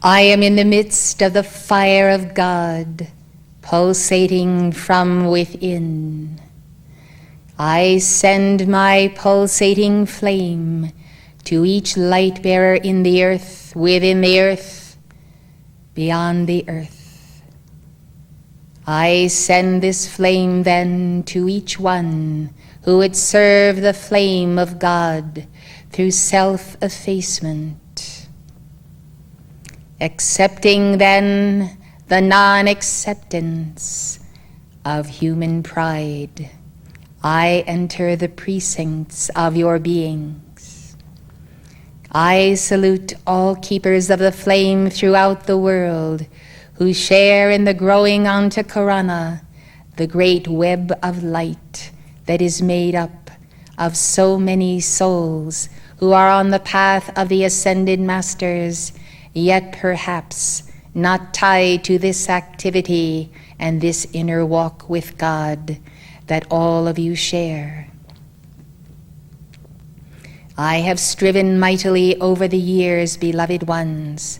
I am in the midst of the fire of God, pulsating from within. I send my pulsating flame to each light bearer in the earth, within the earth, beyond the earth. I send this flame then to each one who would serve the flame of God through self-effacement. Accepting then the non-acceptance of human pride, I enter the precincts of your beings. I salute all keepers of the flame throughout the world who share in the growing Antakarana, the great web of light that is made up of so many souls who are on the path of the ascended masters, yet perhaps not tied to this activity and this inner walk with God that all of you share. I have striven mightily over the years, beloved ones,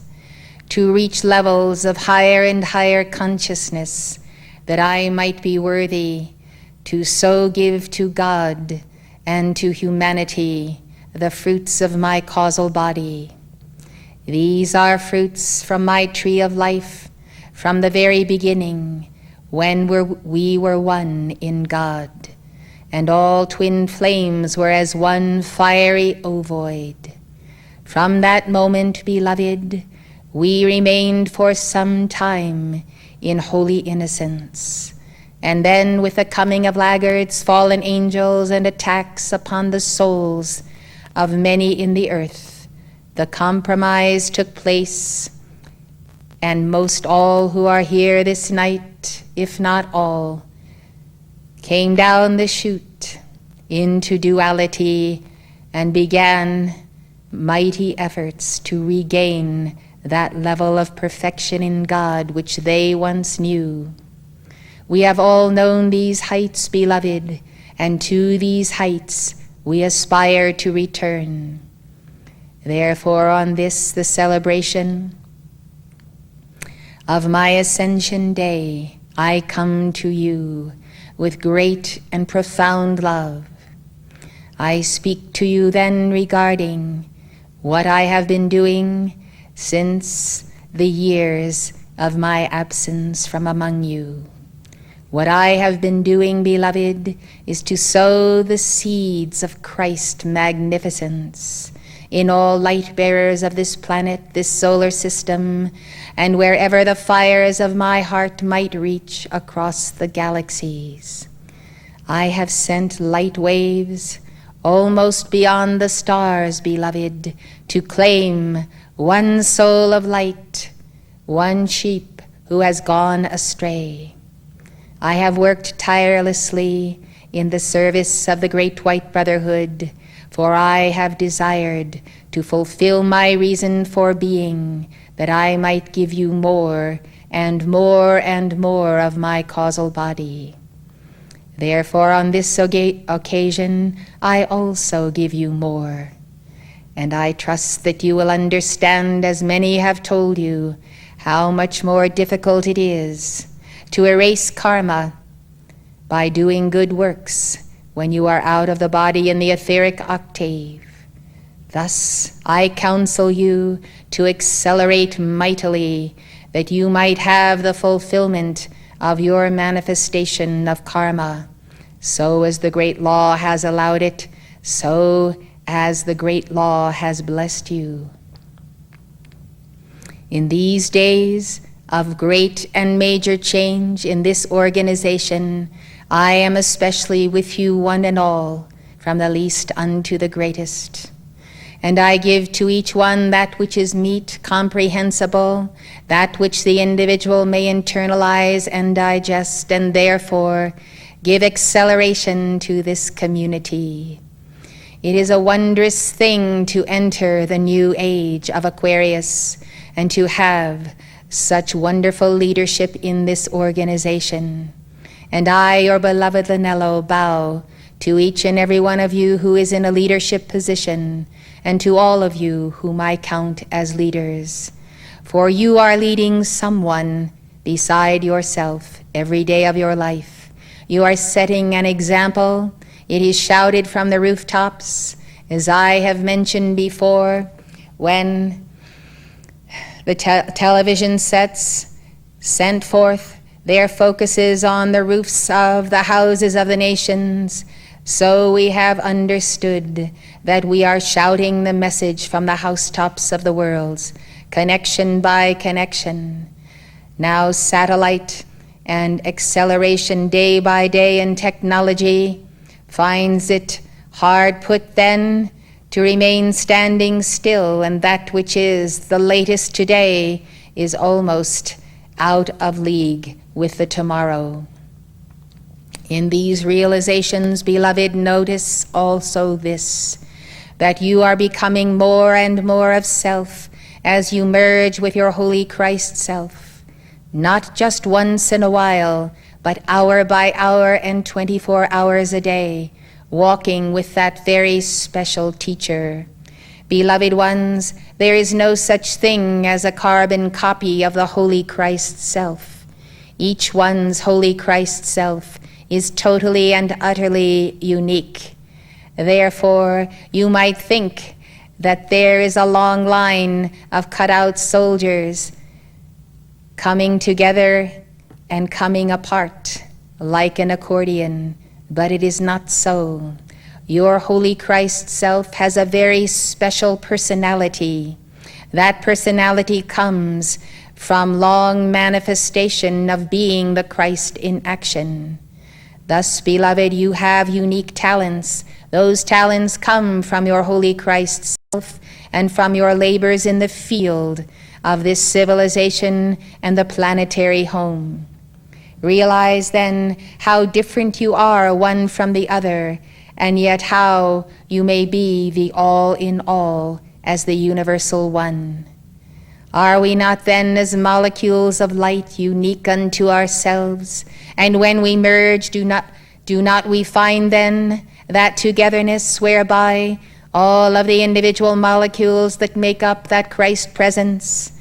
to reach levels of higher and higher consciousness, that I might be worthy to so give to God and to humanity the fruits of my causal body. These are fruits from my tree of life, from the very beginning, when we were one in God, and all twin flames were as one fiery ovoid. From that moment, beloved, we remained for some time in holy innocence, and then with the coming of laggards, fallen angels, and attacks upon the souls of many in the earth, the compromise took place, and most all who are here this night, if not all, came down the chute into duality and began mighty efforts to regain that level of perfection in God which they once knew. We have all known these heights, beloved, and to these heights we aspire to return. Therefore, on this, the celebration of my Ascension Day, I come to you with great and profound love. I speak to you then regarding what I have been doing since the years of my absence from among you. What I have been doing, beloved, is to sow the seeds of Christ's magnificence in all light bearers of this planet, this solar system, and wherever the fires of my heart might reach across the galaxies. I have sent light waves almost beyond the stars, beloved, to claim one soul of light, one sheep who has gone astray. I have worked tirelessly in the service of the Great White Brotherhood, for I have desired to fulfill my reason for being, that I might give you more and more and more of my causal body. Therefore, on this occasion, I also give you more. And I trust that you will understand, as many have told you, how much more difficult it is to erase karma by doing good works when you are out of the body in the etheric octave. Thus, I counsel you to accelerate mightily, that you might have the fulfillment of your manifestation of karma, so as the great law has allowed it, so as the great law has blessed you. In these days of great and major change in this organization, I am especially with you one and all, from the least unto the greatest. And I give to each one that which is meet, comprehensible, that which the individual may internalize and digest, and therefore give acceleration to this community. It is a wondrous thing to enter the new age of Aquarius and to have such wonderful leadership in this organization. And I, your beloved LANELLO, bow to each and every one of you who is in a leadership position, and to all of you whom I count as leaders. for you are leading someone beside yourself every day of your life. You are setting an example. It is shouted from the rooftops, as I have mentioned before, when the television sets sent forth their focuses on the roofs of the houses of the nations. So we have understood that we are shouting the message from the housetops of the worlds, connection by connection. Now satellite and acceleration day by day in technology finds it hard put then to remain standing still, and that which is the latest today is almost out of league with the tomorrow. In these realizations, beloved, notice also this, that you are becoming more and more of self as you merge with your Holy Christ self, not just once in a while, but hour by hour and 24 hours a day, walking with that very special teacher. Beloved ones, there is no such thing as a carbon copy of the Holy Christ self. Each one's Holy Christ self is totally and utterly unique. Therefore, you might think that there is a long line of cut-out soldiers coming together and coming apart like an accordion, but it is not so. Your Holy Christ self has a very special personality. That personality comes from long manifestation of being the Christ in action. Thus, beloved, you have unique talents. Those talents come from your Holy Christ self and from your labors in the field of this civilization and the planetary home. Realize then how different you are one from the other, and yet how you may be the all in all as the universal one. Are we not then as molecules of light unique unto ourselves? And when we merge, do not we find then that togetherness whereby all of the individual molecules that make up that Christ presence,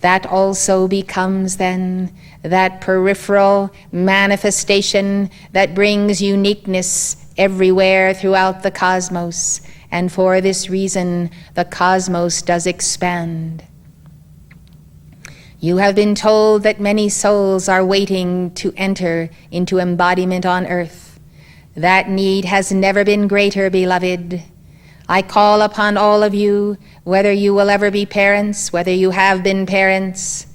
that also becomes then that peripheral manifestation that brings uniqueness everywhere throughout the cosmos, and for this reason the cosmos does expand. You have been told that many souls are waiting to enter into embodiment on earth. That need has never been greater, beloved. I call upon all of you, whether you will ever be parents, whether you have been parents,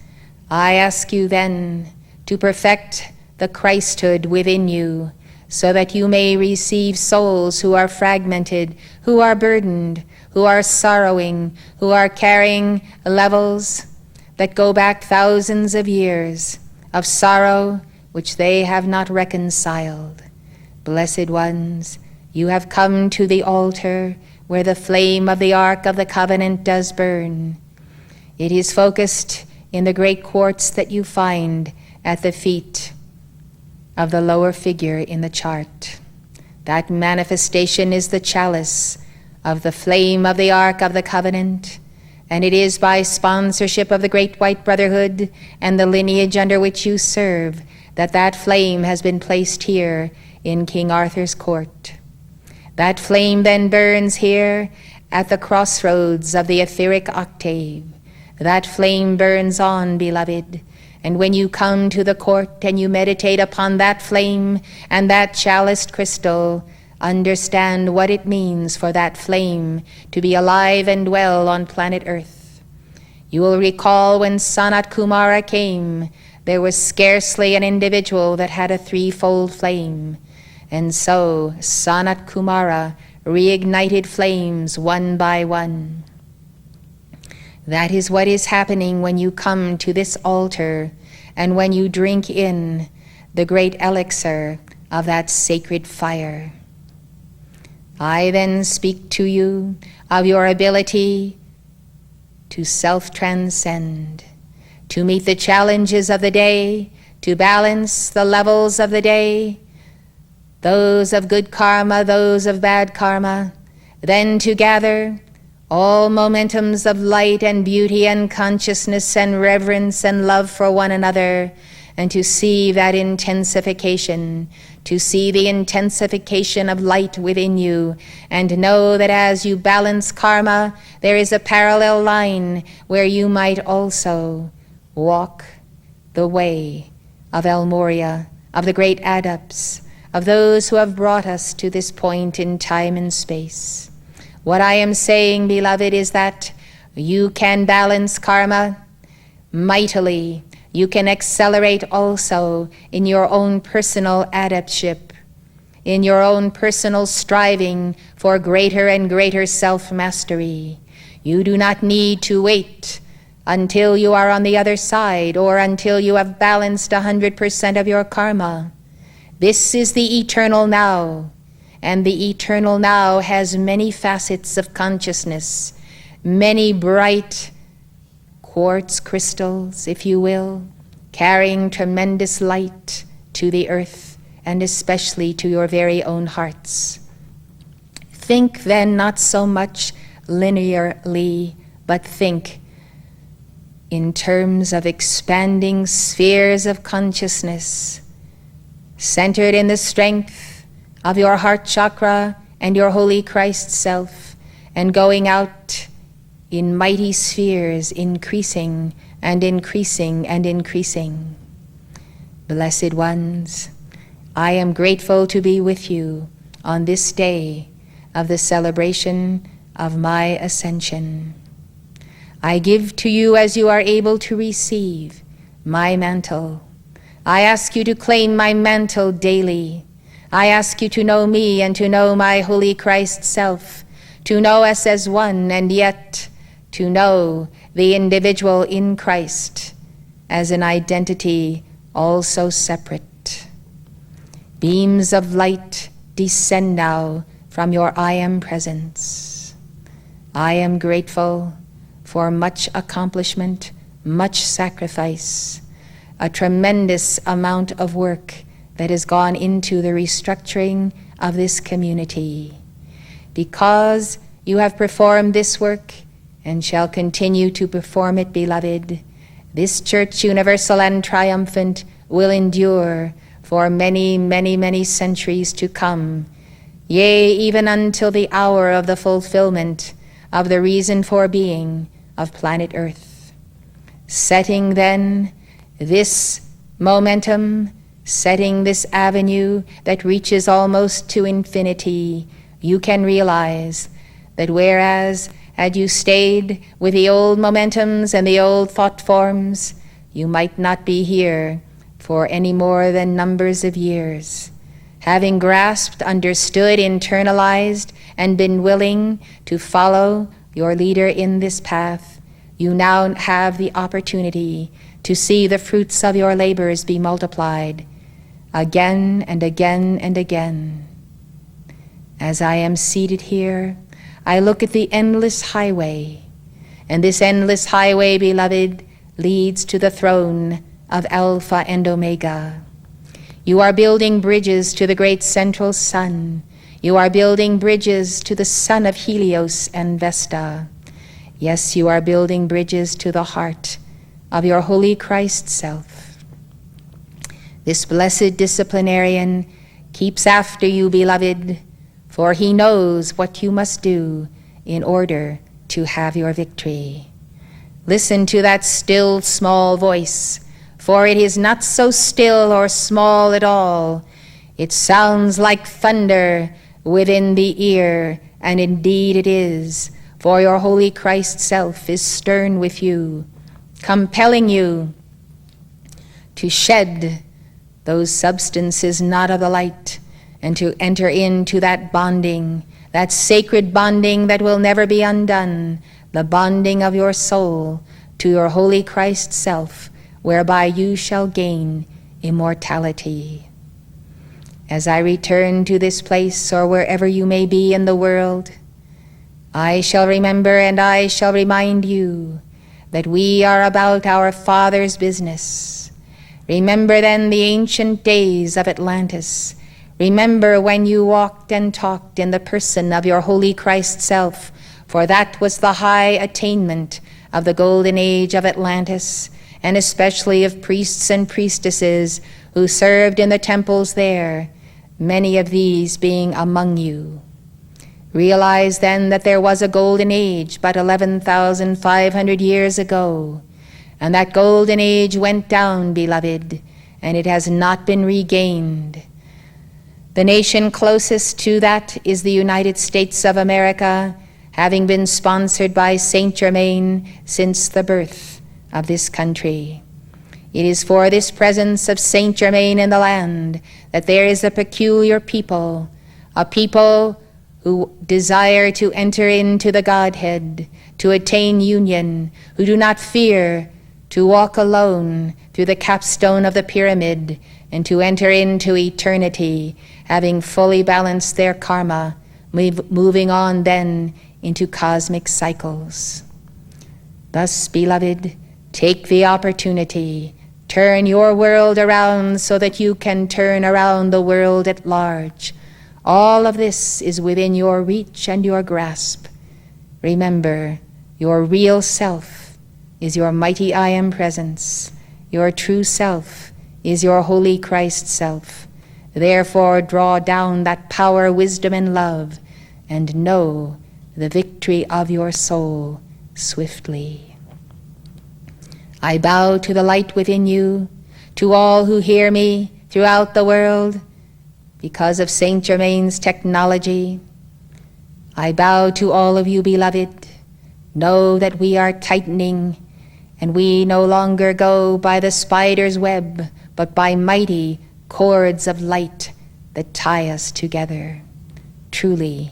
I ask you then to perfect the Christhood within you, so that you may receive souls who are fragmented, who are burdened, who are sorrowing, who are carrying levels that go back thousands of years of sorrow which they have not reconciled. Blessed ones, you have come to the altar where the flame of the Ark of the Covenant does burn. It is focused in the great quartz that you find at the feet of the lower figure in the chart. That manifestation is the chalice of the flame of the Ark of the Covenant, and it is by sponsorship of the Great White Brotherhood and the lineage under which you serve that that flame has been placed here in King Arthur's court. That flame then burns here at the crossroads of the etheric octave. That flame burns on, beloved, and when you come to the court and you meditate upon that flame and that chaliced crystal, understand what it means for that flame to be alive and well on planet Earth. You will recall when Sanat Kumara came, there was scarcely an individual that had a threefold flame. And so Sanat Kumara reignited flames one by one. That is what is happening when you come to this altar and when you drink in the great elixir of that sacred fire. I then speak to you of your ability to self-transcend, to meet the challenges of the day, to balance the levels of the day, those of good karma, those of bad karma, then to gather all momentums of light and beauty and consciousness and reverence and love for one another, and to see that intensification, to see the intensification of light within you, and know that as you balance karma, there is a parallel line where you might also walk the way of El Morya, of the great adepts, of those who have brought us to this point in time and space. What I am saying, beloved, is that you can balance karma mightily. You can accelerate also in your own personal adeptship, in your own personal striving for greater and greater self-mastery. You do not need to wait until you are on the other side or until you have balanced 100% of your karma. This is the eternal now, and the eternal now has many facets of consciousness, many bright quartz crystals, if you will, carrying tremendous light to the earth and especially to your very own hearts. Think then not so much linearly, but think in terms of expanding spheres of consciousness, centered in the strength of your heart chakra and your holy Christ self, and going out in mighty spheres, increasing and increasing and increasing. Blessed ones, I am grateful to be with you on this day of the celebration of my ascension. I give to you, as you are able to receive, my mantle. I ask you to claim my mantle daily. I ask you to know me and to know my holy Christ self, to know us as one, and yet to know the individual in Christ as an identity also separate. Beams of light descend now from your I am presence. I am grateful for much accomplishment, much sacrifice, a tremendous amount of work that has gone into the restructuring of this community. Because you have performed this work and shall continue to perform it, beloved, this Church universal and triumphant will endure for many, many, many centuries to come, yea, even until the hour of the fulfillment of the reason for being of planet Earth. Setting then this momentum, setting this avenue that reaches almost to infinity, you can realize that whereas had you stayed with the old momentums and the old thought forms, you might not be here for any more than numbers of years. Having grasped, understood, internalized, and been willing to follow your leader in this path, you now have the opportunity to see the fruits of your labors be multiplied again and again and again. As I am seated here, I look at the endless highway, and this endless highway, beloved, leads to the throne of Alpha and Omega. You are building bridges to the great central sun. You are building bridges to the sun of Helios and Vesta. Yes, you are building bridges to the heart of your holy Christ self. This blessed disciplinarian keeps after you, beloved, for he knows what you must do in order to have your victory. Listen to that still small voice, for it is not so still or small at all. It sounds like thunder within the ear, and indeed it is, for your holy Christ self is stern with you, compelling you to shed those substances not of the light, and to enter into that bonding, that sacred bonding that will never be undone, the bonding of your soul to your holy Christ self, whereby you shall gain immortality. As I return to this place, or wherever you may be in the world, I shall remember and I shall remind you that we are about our Father's business. Remember then the ancient days of Atlantis. Remember when you walked and talked in the person of your holy Christ self, for that was the high attainment of the golden age of Atlantis, and especially of priests and priestesses who served in the temples there, many of these being among you. Realize then that there was a golden age but 11,500 years ago, and that golden age went down, beloved, and it has not been regained. The nation closest to that is the United States of America, having been sponsored by Saint Germain since the birth of this country. It is for this presence of Saint Germain in the land that there is a peculiar people, a people who desire to enter into the Godhead, to attain union, who do not fear to walk alone through the capstone of the pyramid and to enter into eternity, having fully balanced their karma, moving on then into cosmic cycles. Thus, beloved, take the opportunity, turn your world around so that you can turn around the world at large. All of this is within your reach and your grasp. Remember, your real self is your mighty I Am presence. Your true self is your holy Christ self. Therefore, draw down that power, wisdom, and love, and know the victory of your soul swiftly. I bow to the light within you, to all who hear me throughout the world, because of Saint Germain's technology. I bow to all of you, beloved. Know that we are tightening, and we no longer go by the spider's web, but by mighty cords of light that tie us together. Truly,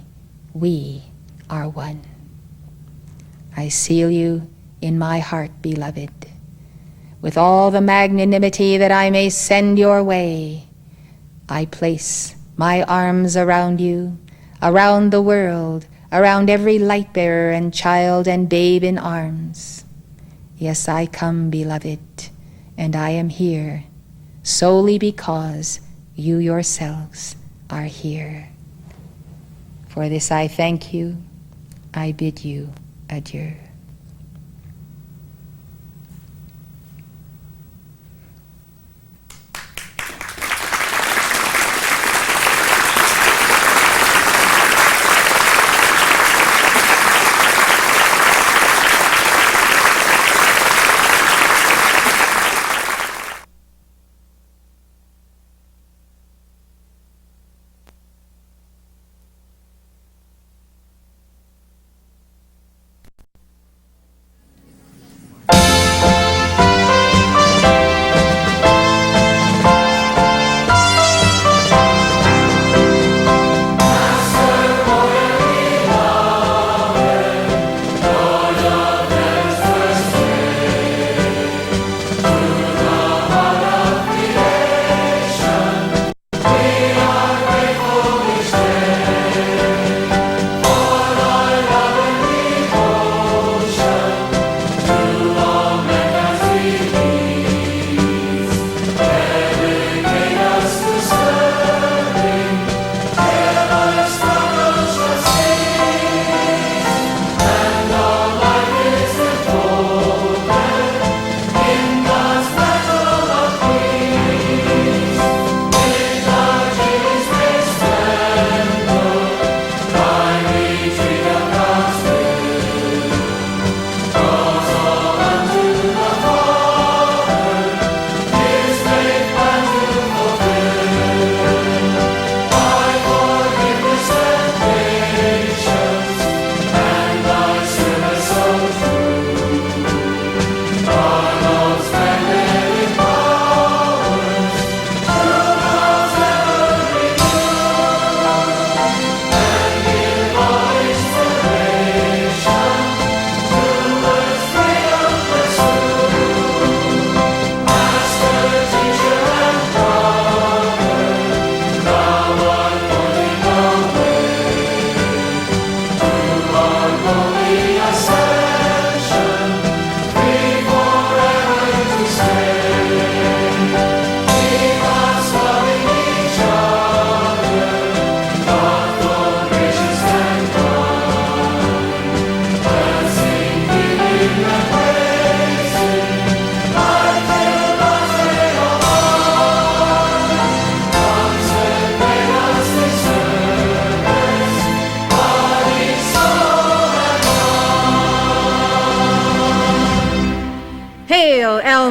we are one. I seal you in my heart, beloved, with all the magnanimity that I may send your way. I place my arms around you, around the world, around every light bearer and child and babe in arms. Yes, I come, beloved, and I am here solely because you yourselves are here. For this I thank you. I bid you adieu.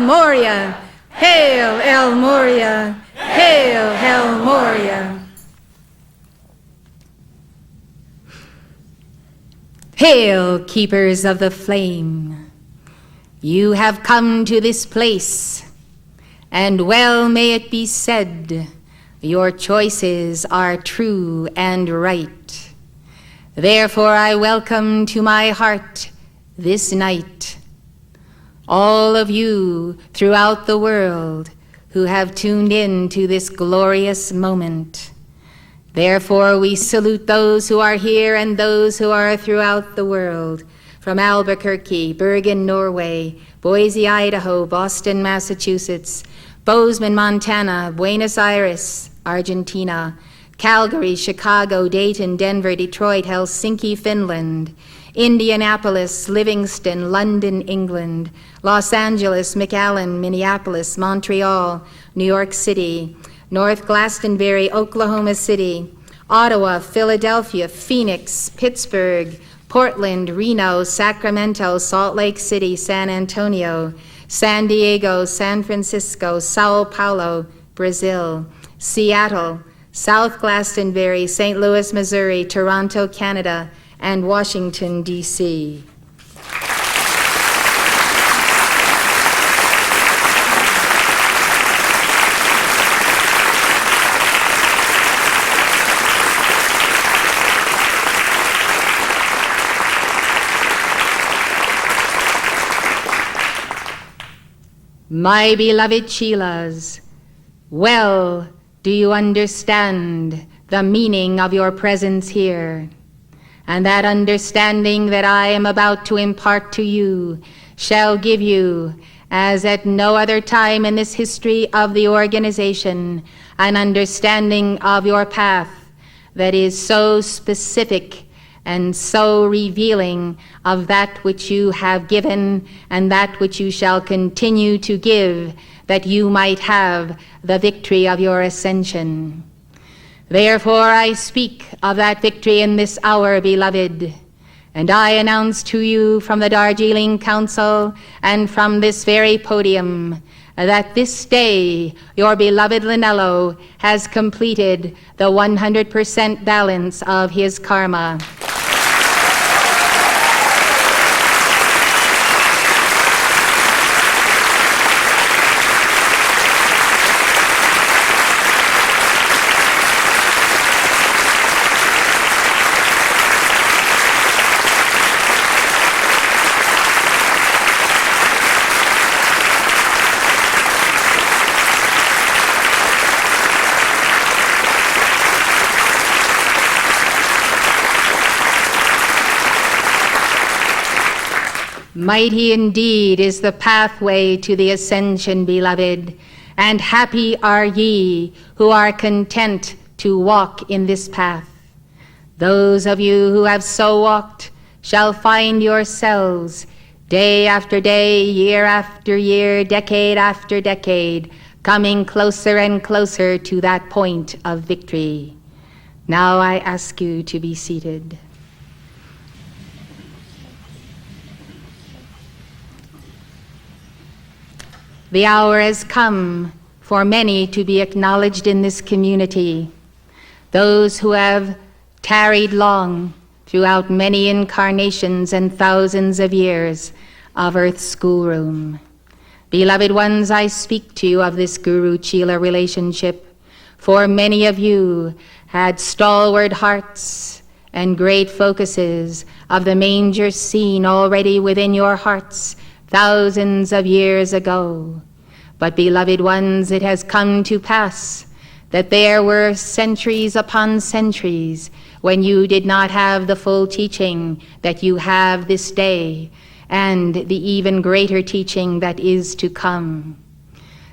El Morya! Hail El Morya! Hail El Morya! Hail, keepers of the flame! You have come to this place, and well may it be said, your choices are true and right. Therefore I welcome to my heart this night all of you throughout the world who have tuned in to this glorious moment. Therefore we salute those who are here and those who are throughout the world, from Albuquerque, Bergen, Norway, Boise, Idaho, Boston, Massachusetts, Bozeman, Montana, Buenos Aires, Argentina, Calgary, Chicago, Dayton, Denver, Detroit, Helsinki, Finland, Indianapolis, Livingston, London, England, Los Angeles, McAllen, Minneapolis, Montreal, New York City, North Glastonbury, Oklahoma City, Ottawa, Philadelphia, Phoenix, Pittsburgh, Portland, Reno, Sacramento, Salt Lake City, San Antonio, San Diego, San Francisco, Sao Paulo, Brazil, Seattle, South Glastonbury, St. Louis, Missouri, Toronto, Canada, and Washington, D.C. My beloved Chelas, well do you understand the meaning of your presence here, and that understanding that I am about to impart to you shall give you, as at no other time in this history of the organization, an understanding of your path that is so specific and so revealing of that which you have given and that which you shall continue to give, that you might have the victory of your ascension. Therefore I speak of that victory in this hour, beloved, and I announce to you from the Darjeeling Council and from this very podium that this day your beloved LANELLO has completed the 100% balance of his karma. Mighty indeed is the pathway to the ascension, beloved, and happy are ye who are content to walk in this path. Those of you who have so walked shall find yourselves day after day, year after year, decade after decade, coming closer and closer to that point of victory. Now I ask you to be seated. The hour has come for many to be acknowledged in this community, those who have tarried long throughout many incarnations and thousands of years of Earth's schoolroom. Beloved ones, I speak to you of this Guru-Chela relationship, for many of you had stalwart hearts and great focuses of the manger scene already within your hearts thousands of years ago. But beloved ones, it has come to pass that there were centuries upon centuries when you did not have the full teaching that you have this day, and the even greater teaching that is to come.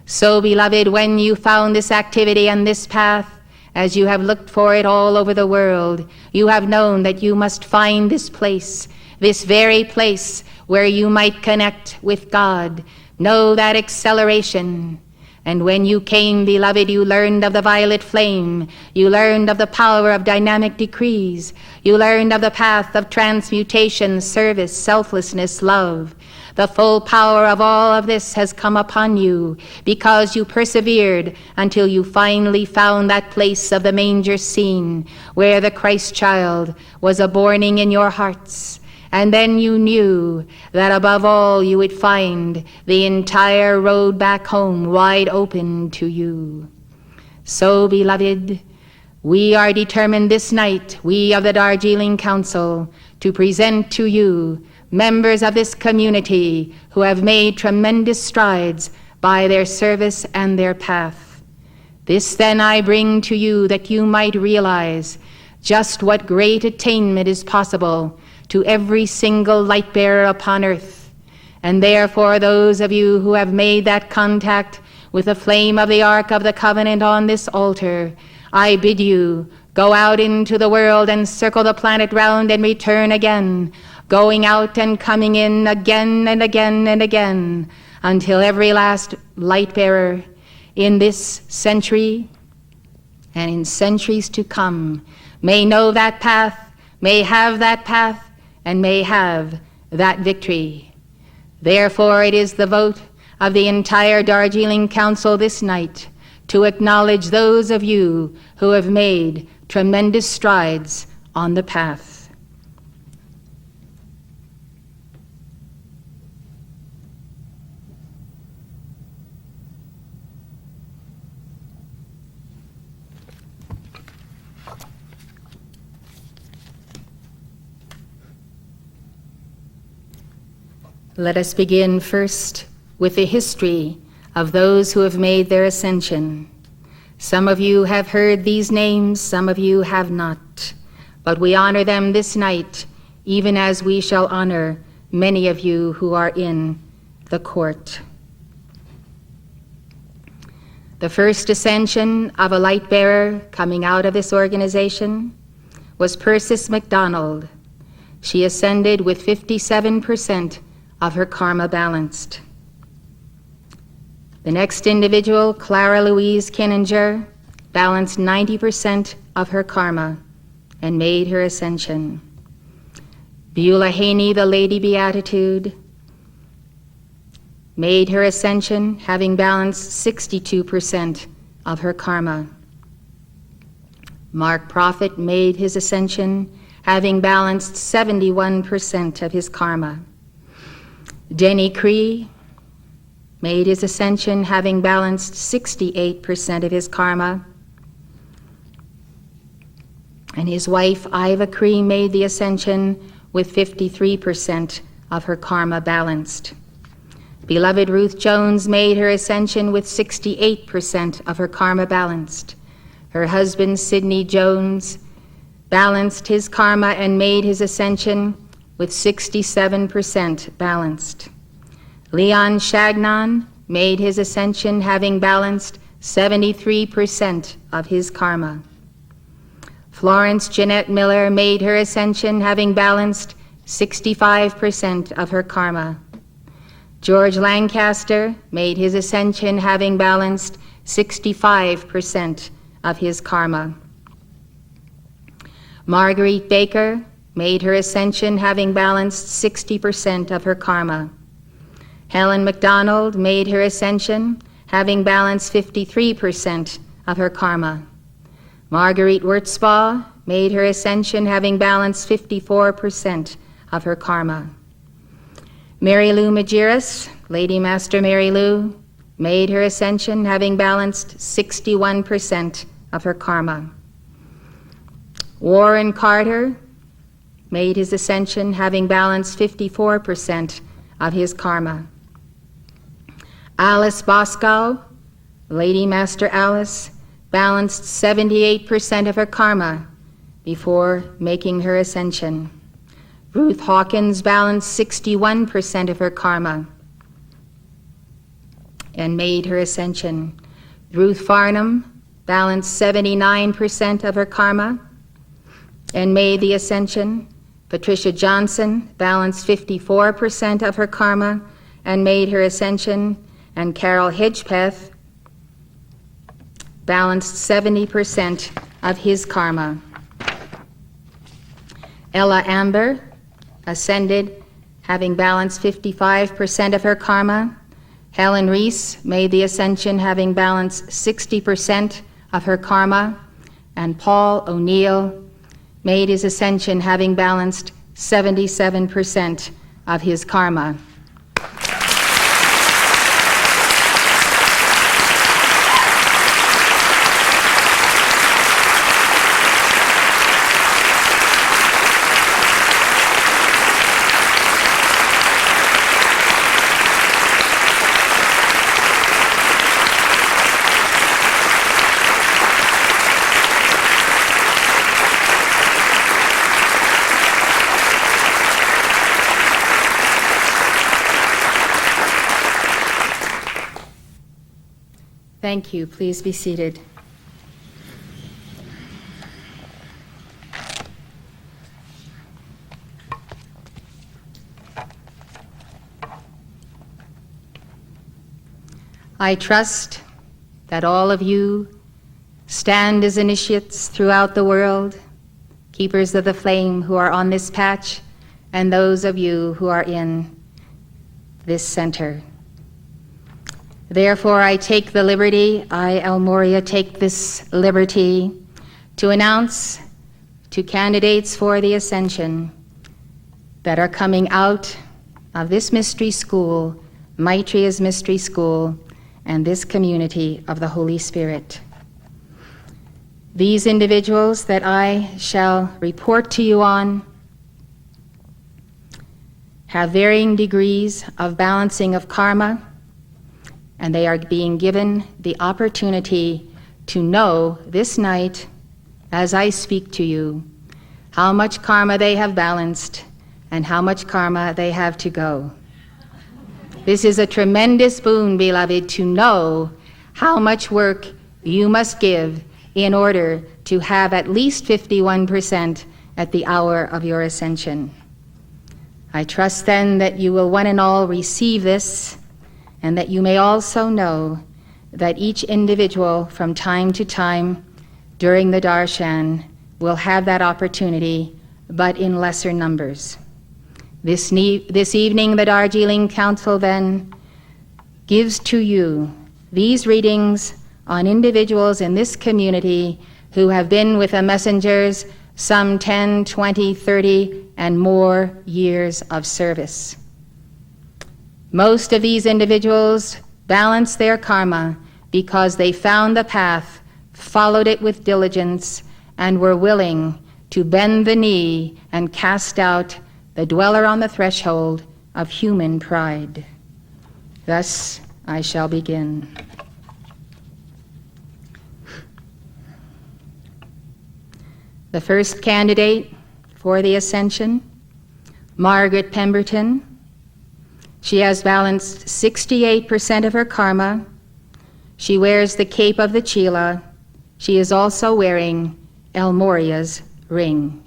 So, beloved, when you found this activity and this path, as you have looked for it all over the world, you have known that you must find this place, this very place where you might connect with God, know that acceleration. And when you came, beloved, you learned of the violet flame, you learned of the power of dynamic decrees, you learned of the path of transmutation, service, selflessness, love, The full power of all of this has come upon you because you persevered until you finally found that place of the manger scene where the Christ child was a-borning in your hearts. And then you knew that above all you would find the entire road back home wide open to you. So, beloved, we are determined this night, we of the Darjeeling Council, to present to you members of this community who have made tremendous strides by their service and their path. This then I bring to you that you might realize just what great attainment is possible to every single light bearer upon earth. And therefore those of you who have made that contact with the flame of the Ark of the Covenant on this altar, I bid you go out into the world and circle the planet round and return again, going out and coming in again and again and again, until every last light bearer in this century and in centuries to come may know that path, may have that path, and may have that victory. Therefore, it is the vote of the entire Darjeeling Council this night to acknowledge those of you who have made tremendous strides on the path. Let us begin first with the history of those who have made their ascension. Some of you have heard these names, some of you have not, but we honor them this night, even as we shall honor many of you who are in the court. The first ascension of a light bearer coming out of this organization was Persis MacDonald. She ascended with 57% of her karma balanced. The next individual, Clara Louise Kinninger, balanced 90% of her karma and made her ascension. Beulah Haney, the Lady Beatitude, made her ascension having balanced 62% of her karma. Mark Prophet made his ascension having balanced 71% of his karma. Denny Cree made his ascension having balanced 68% of his karma. And his wife, Iva Cree, made the ascension with 53% of her karma balanced. Beloved Ruth Jones made her ascension with 68% of her karma balanced. Her husband, Sidney Jones, balanced his karma and made his ascension with 67% balanced. Leon Chagnon made his ascension having balanced 73% of his karma. Florence Jeanette Miller made her ascension having balanced 65% of her karma. George Lancaster made his ascension having balanced 65% of his karma. Marguerite Baker made her ascension having balanced 60% of her karma. Helen MacDonald made her ascension having balanced 53% of her karma. Marguerite Wurtzbaugh made her ascension having balanced 54% of her karma. Mary Lou Majerus, Lady Master Mary Lou, made her ascension having balanced 61% of her karma. Warren Carter made his ascension having balanced 54% of his karma. Alice Boscow, Lady Master Alice, balanced 78% of her karma before making her ascension. Ruth Hawkins balanced 61% of her karma and made her ascension. Ruth Farnham balanced 79% of her karma and made the ascension. Patricia Johnson balanced 54% of her karma and made her ascension. And Carol Hedgepeth balanced 70% of his karma. Ella Amber ascended having balanced 55% of her karma. Helen Reese made the ascension having balanced 60% of her karma. And Paul O'Neill made his ascension having balanced 77% of his karma. Thank you. Please be seated. I trust that all of you stand as initiates throughout the world, keepers of the flame who are on this patch, and those of you who are in this center. Therefore, I take the liberty, I, El Morya, take this liberty to announce to candidates for the ascension that are coming out of this mystery school, Maitreya's mystery school, and this community of the Holy Spirit. These individuals that I shall report to you on have varying degrees of balancing of karma, and they are being given the opportunity to know this night, as I speak to you, how much karma they have balanced and how much karma they have to go. This is a tremendous boon, beloved, to know how much work you must give in order to have at least 51% at the hour of your ascension. I trust then that you will one and all receive this, and that you may also know that each individual from time to time during the darshan will have that opportunity, but in lesser numbers. This evening, the Darjeeling Council then gives to you these readings on individuals in this community who have been with the messengers some 10, 20, 30, and more years of service. Most of these individuals balance their karma because they found the path, followed it with diligence, and were willing to bend the knee and cast out the dweller on the threshold of human pride. Thus I shall begin. The first candidate for the ascension, Margaret Pemberton. She has balanced 68% of her karma. She wears the cape of the Chela. She is also wearing El Morya's ring.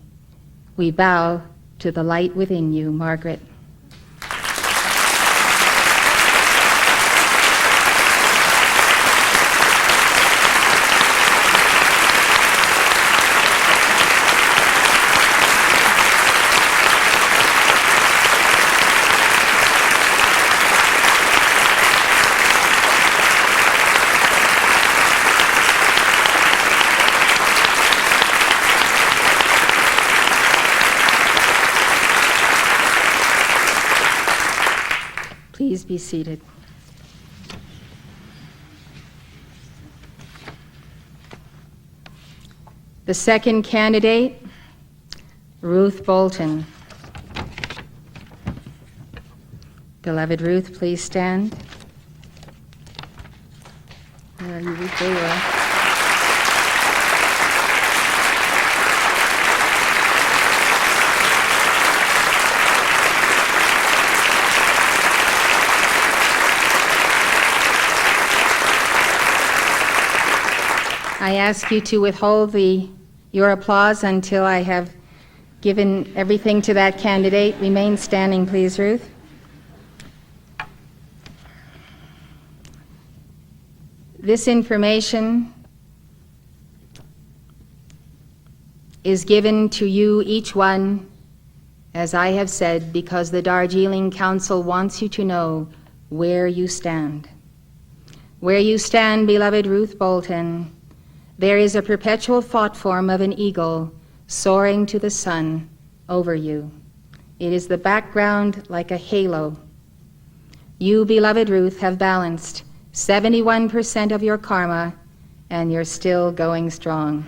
We bow to the light within you, Margaret. Please be seated. The second candidate, Ruth Bolton. Beloved Ruth, please stand. Where are you, Ruth? There you are. I ask you to withhold your applause until I have given everything to that candidate. Remain standing, please, Ruth. This information is given to you, each one, as I have said, because the Darjeeling Council wants you to know where you stand. Where you stand, beloved Ruth Bolton, there is a perpetual thought form of an eagle soaring to the sun over you. It is the background like a halo. You, beloved Ruth, have balanced 71% of your karma, and you're still going strong.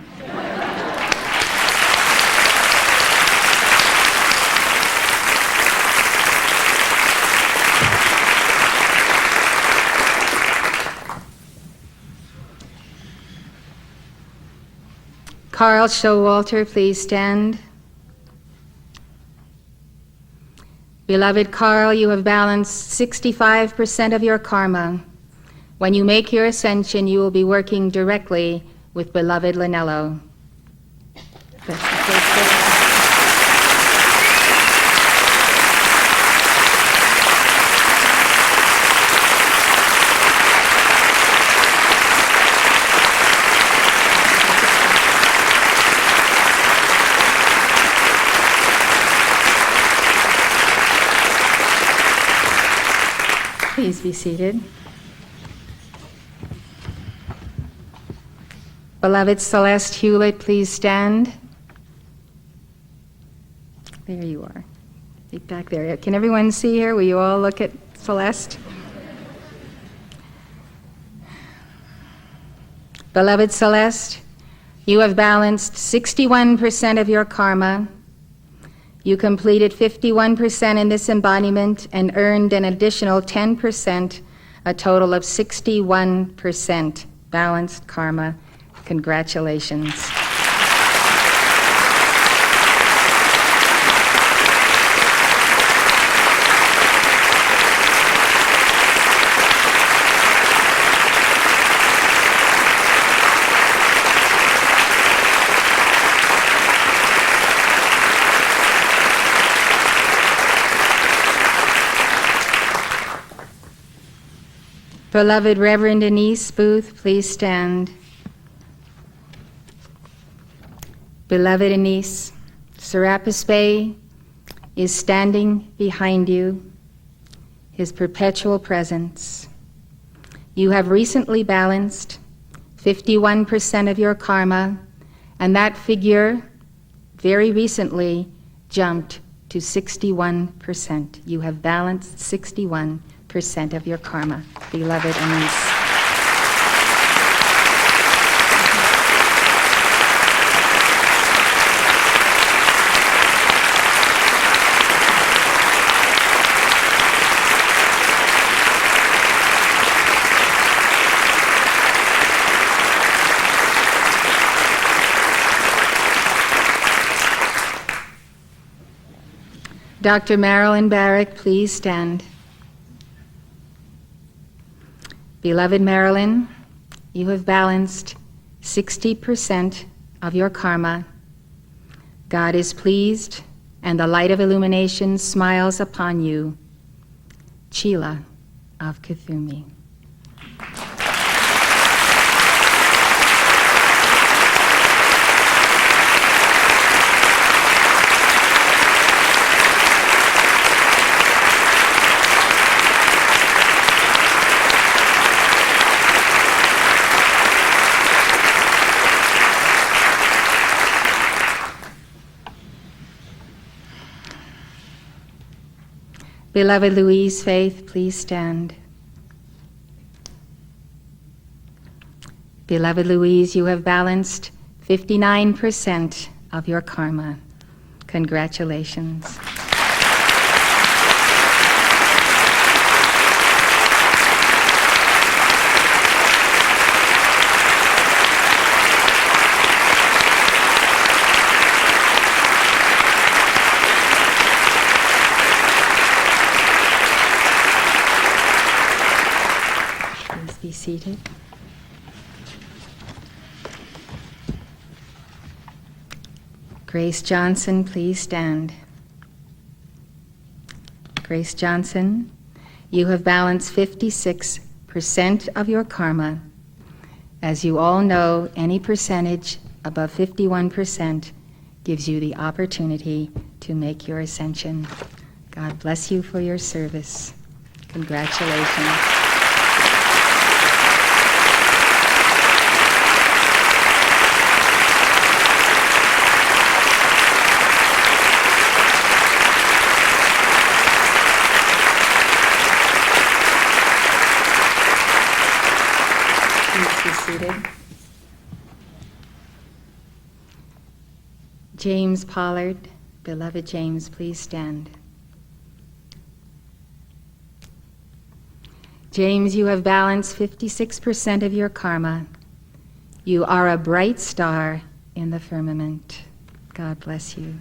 Carl Showalter, please stand. Beloved Carl, you have balanced 65% of your karma. When you make your ascension, you will be working directly with beloved LANELLO. Please be seated. Beloved Celeste Hewlett, please stand. There you are. Right back there. Can everyone see her? Will you all look at Celeste? Beloved Celeste, you have balanced 61% of your karma. You completed 51% in this embodiment and earned an additional 10%, a total of 61% balanced karma. Congratulations. Beloved Reverend Denise Booth, please stand. Beloved Denise, Serapis Bey is standing behind you, his perpetual presence. You have recently balanced 51% of your karma, and that figure very recently jumped to 61%. You have balanced 61% of your karma, beloved Anise. Dr. Marilyn Barrick, please stand. Beloved Marilyn, you have balanced 60% of your karma. God is pleased, and the light of illumination smiles upon you. Chila of Kuthumi. Beloved Louise Faith, please stand. Beloved Louise, you have balanced 59% of your karma. Congratulations. Be seated. Grace Johnson, please stand. Grace Johnson, you have balanced 56% of your karma. As you all know, any percentage above 51% gives you the opportunity to make your ascension. God bless you for your service. Congratulations. Please be seated. James Pollard, beloved James, please stand. James, you have balanced 56% of your karma. You are a bright star in the firmament. God bless you.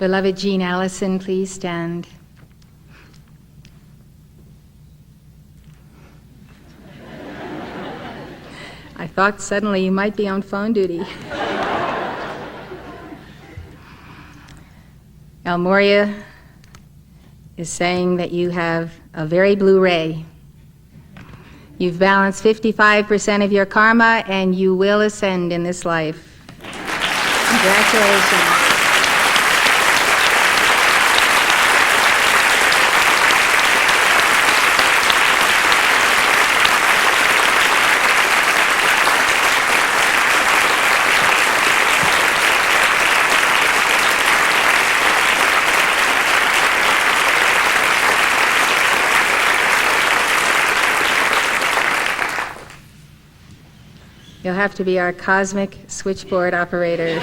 Beloved Jean Allison, please stand. I thought suddenly you might be on phone duty. El Morya is saying that you have a very blue ray. You've balanced 55% of your karma and you will ascend in this life. Congratulations. You'll have to be our cosmic switchboard operator.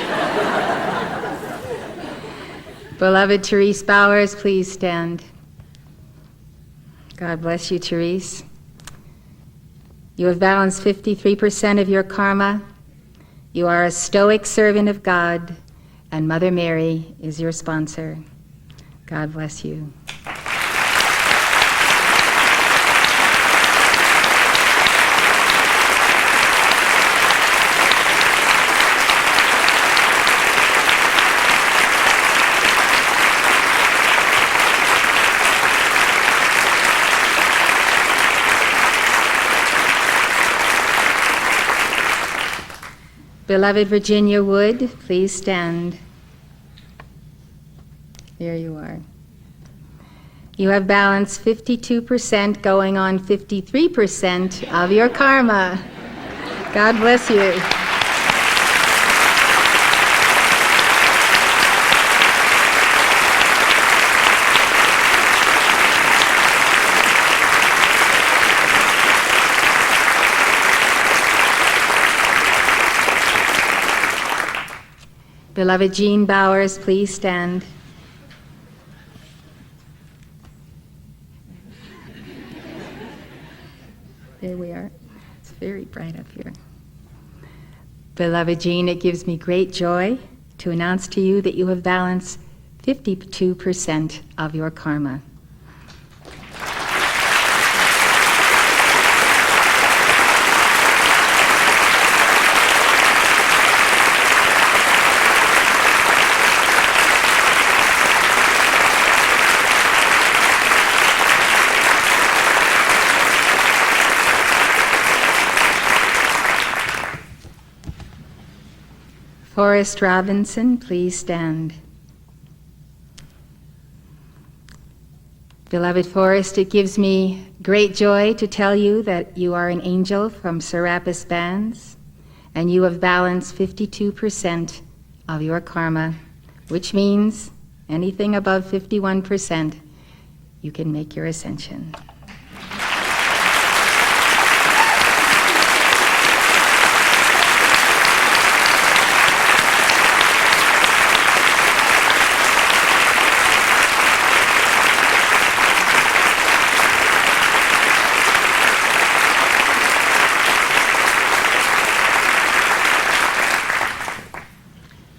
Beloved Therese Bowers, please stand. God bless you, Therese. You have balanced 53% of your karma. You are a stoic servant of God, and Mother Mary is your sponsor. God bless you. Beloved Virginia Wood, please stand. There you are. You have balanced 52% going on 53% of your karma. God bless you. Beloved Jean Bowers, please stand. There we are. It's very bright up here. Beloved Jean, it gives me great joy to announce to you that you have balanced 52% of your karma. Forrest Robinson, please stand. Beloved Forrest, it gives me great joy to tell you that you are an angel from Serapis Bands, and you have balanced 52% of your karma, which means anything above 51%, you can make your ascension.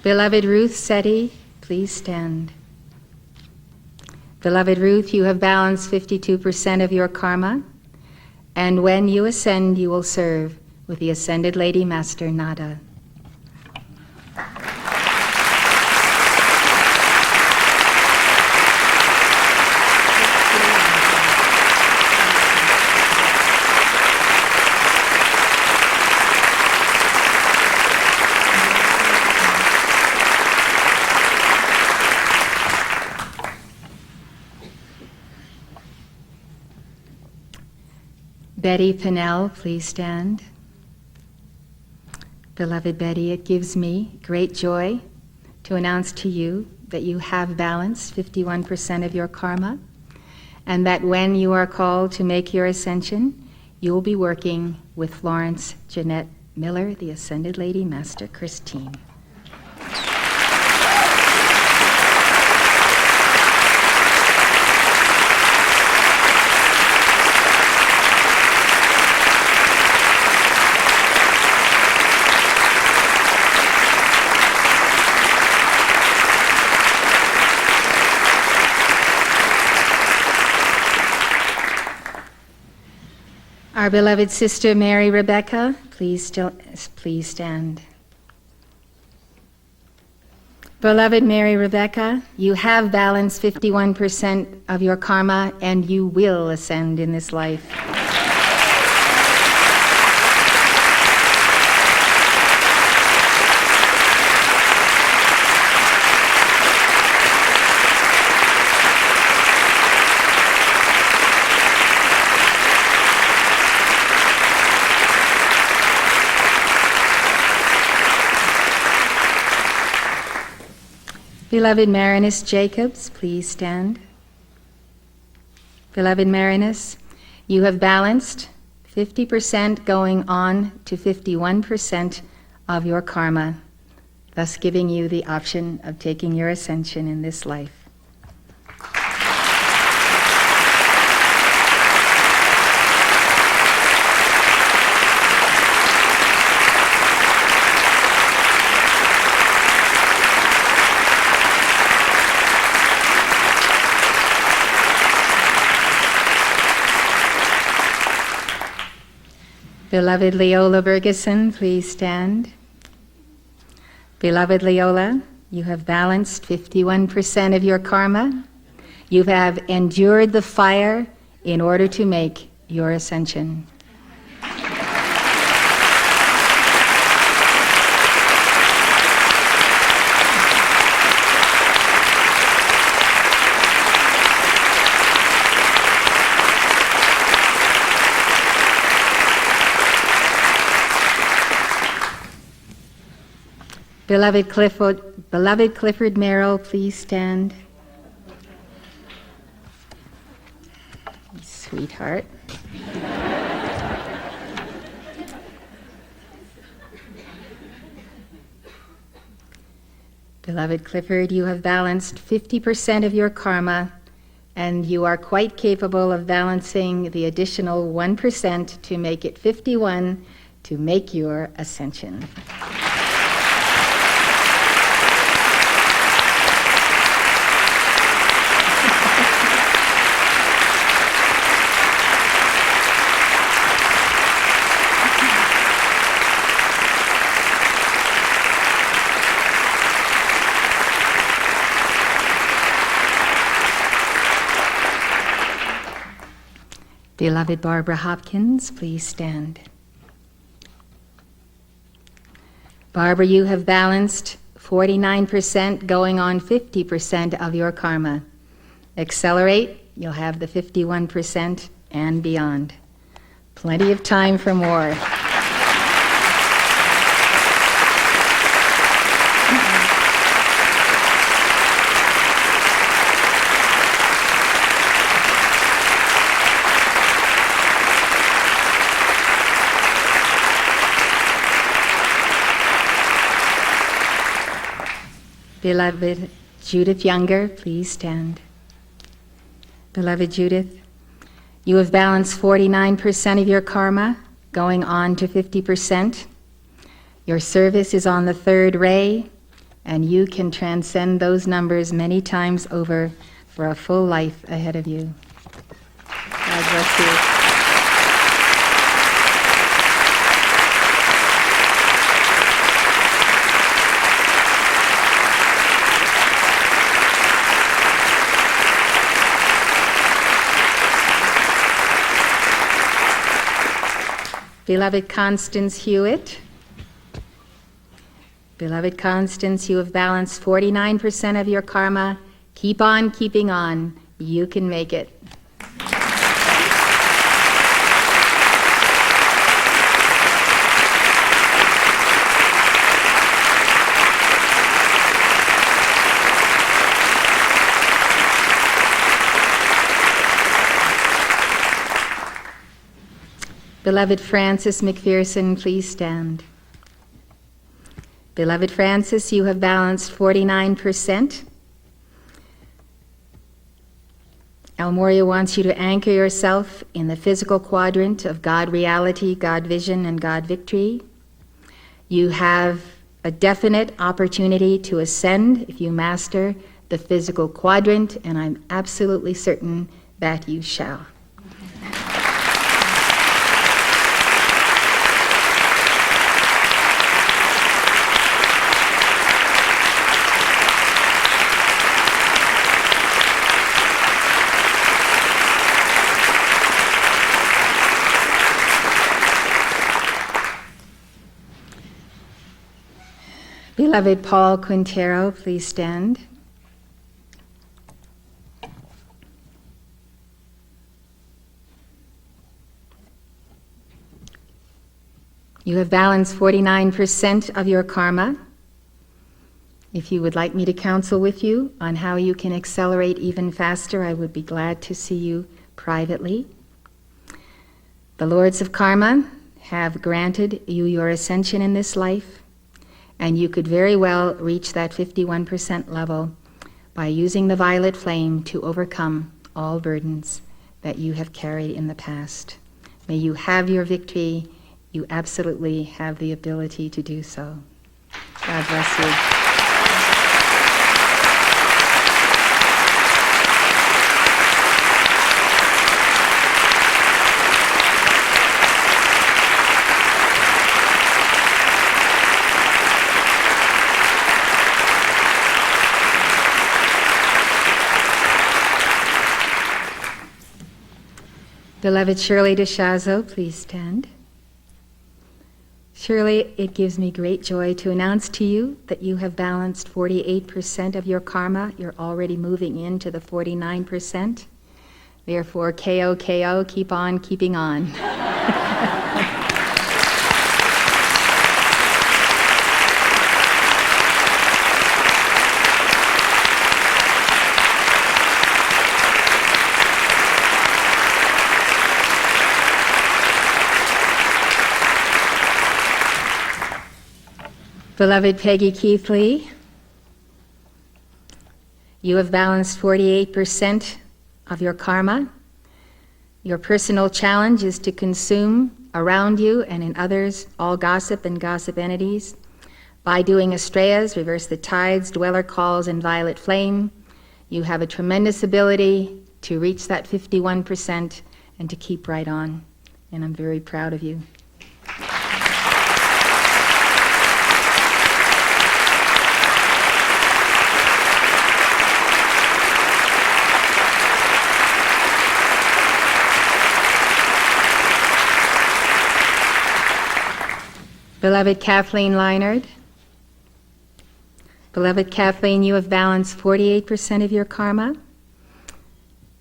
Beloved Ruth Setti, please stand. Beloved Ruth, you have balanced 52% of your karma, And when you ascend, you will serve with the Ascended Lady Master Nada. Betty Pinnell, please stand. Beloved Betty, it gives me great joy to announce to you that you have balanced 51% of your karma, and that when you are called to make your ascension, you will be working with Florence Jeanette Miller, the Ascended Lady Master Christine. Our beloved sister Mary Rebecca, please stand. Beloved Mary Rebecca, you have balanced 51% of your karma and you will ascend in this life. Beloved Marinus Jacobs, please stand. Beloved Marinus, you have balanced 50% going on to 51% of your karma, thus giving you the option of taking your ascension in this life. Beloved Leola Bergeson, please stand. Beloved Leola, you have balanced 51% of your karma. You have endured the fire in order to make your ascension. Beloved Clifford Merrill, please stand. Sweetheart. Beloved Clifford, you have balanced 50% of your karma, and you are quite capable of balancing the additional 1% to make it 51 to make your ascension. Beloved Barbara Hopkins, please stand. Barbara, you have balanced 49% going on 50% of your karma. Accelerate, you'll have the 51% and beyond. Plenty of time for more. Beloved Judith Younger, please stand. Beloved Judith, you have balanced 49% of your karma, going on to 50%. Your service is on the third ray, and you can transcend those numbers many times over for a full life ahead of you. God bless you. Beloved Constance Hewitt. Beloved Constance, you have balanced 49% of your karma. Keep on keeping on. You can make it. Beloved Francis McPherson, please stand. Beloved Francis, you have balanced 49%. El Morya wants you to anchor yourself in the physical quadrant of God reality, God vision, and God victory. You have a definite opportunity to ascend if you master the physical quadrant, and I'm absolutely certain that you shall. Beloved Paul Quintero, please stand. You have balanced 49% of your karma. If you would like me to counsel with you on how you can accelerate even faster, I would be glad to see you privately. The Lords of Karma have granted you your ascension in this life, and you could very well reach that 51% level by using the violet flame to overcome all burdens that you have carried in the past. May you have your victory. You absolutely have the ability to do so. God bless you. Beloved Shirley DeShazo, please stand. Shirley, it gives me great joy to announce to you that you have balanced 48% of your karma. You're already moving into the 49%. Therefore, KO, keep on keeping on. Beloved Peggy Keithley, you have balanced 48% of your karma. Your personal challenge is to consume around you and in others all gossip and gossip entities. By doing Astrayas, reverse the tides, dweller calls, and violet flame, you have a tremendous ability to reach that 51% and to keep right on. And I'm very proud of you. Beloved Kathleen Leinard. Beloved Kathleen, you have balanced 48% of your karma.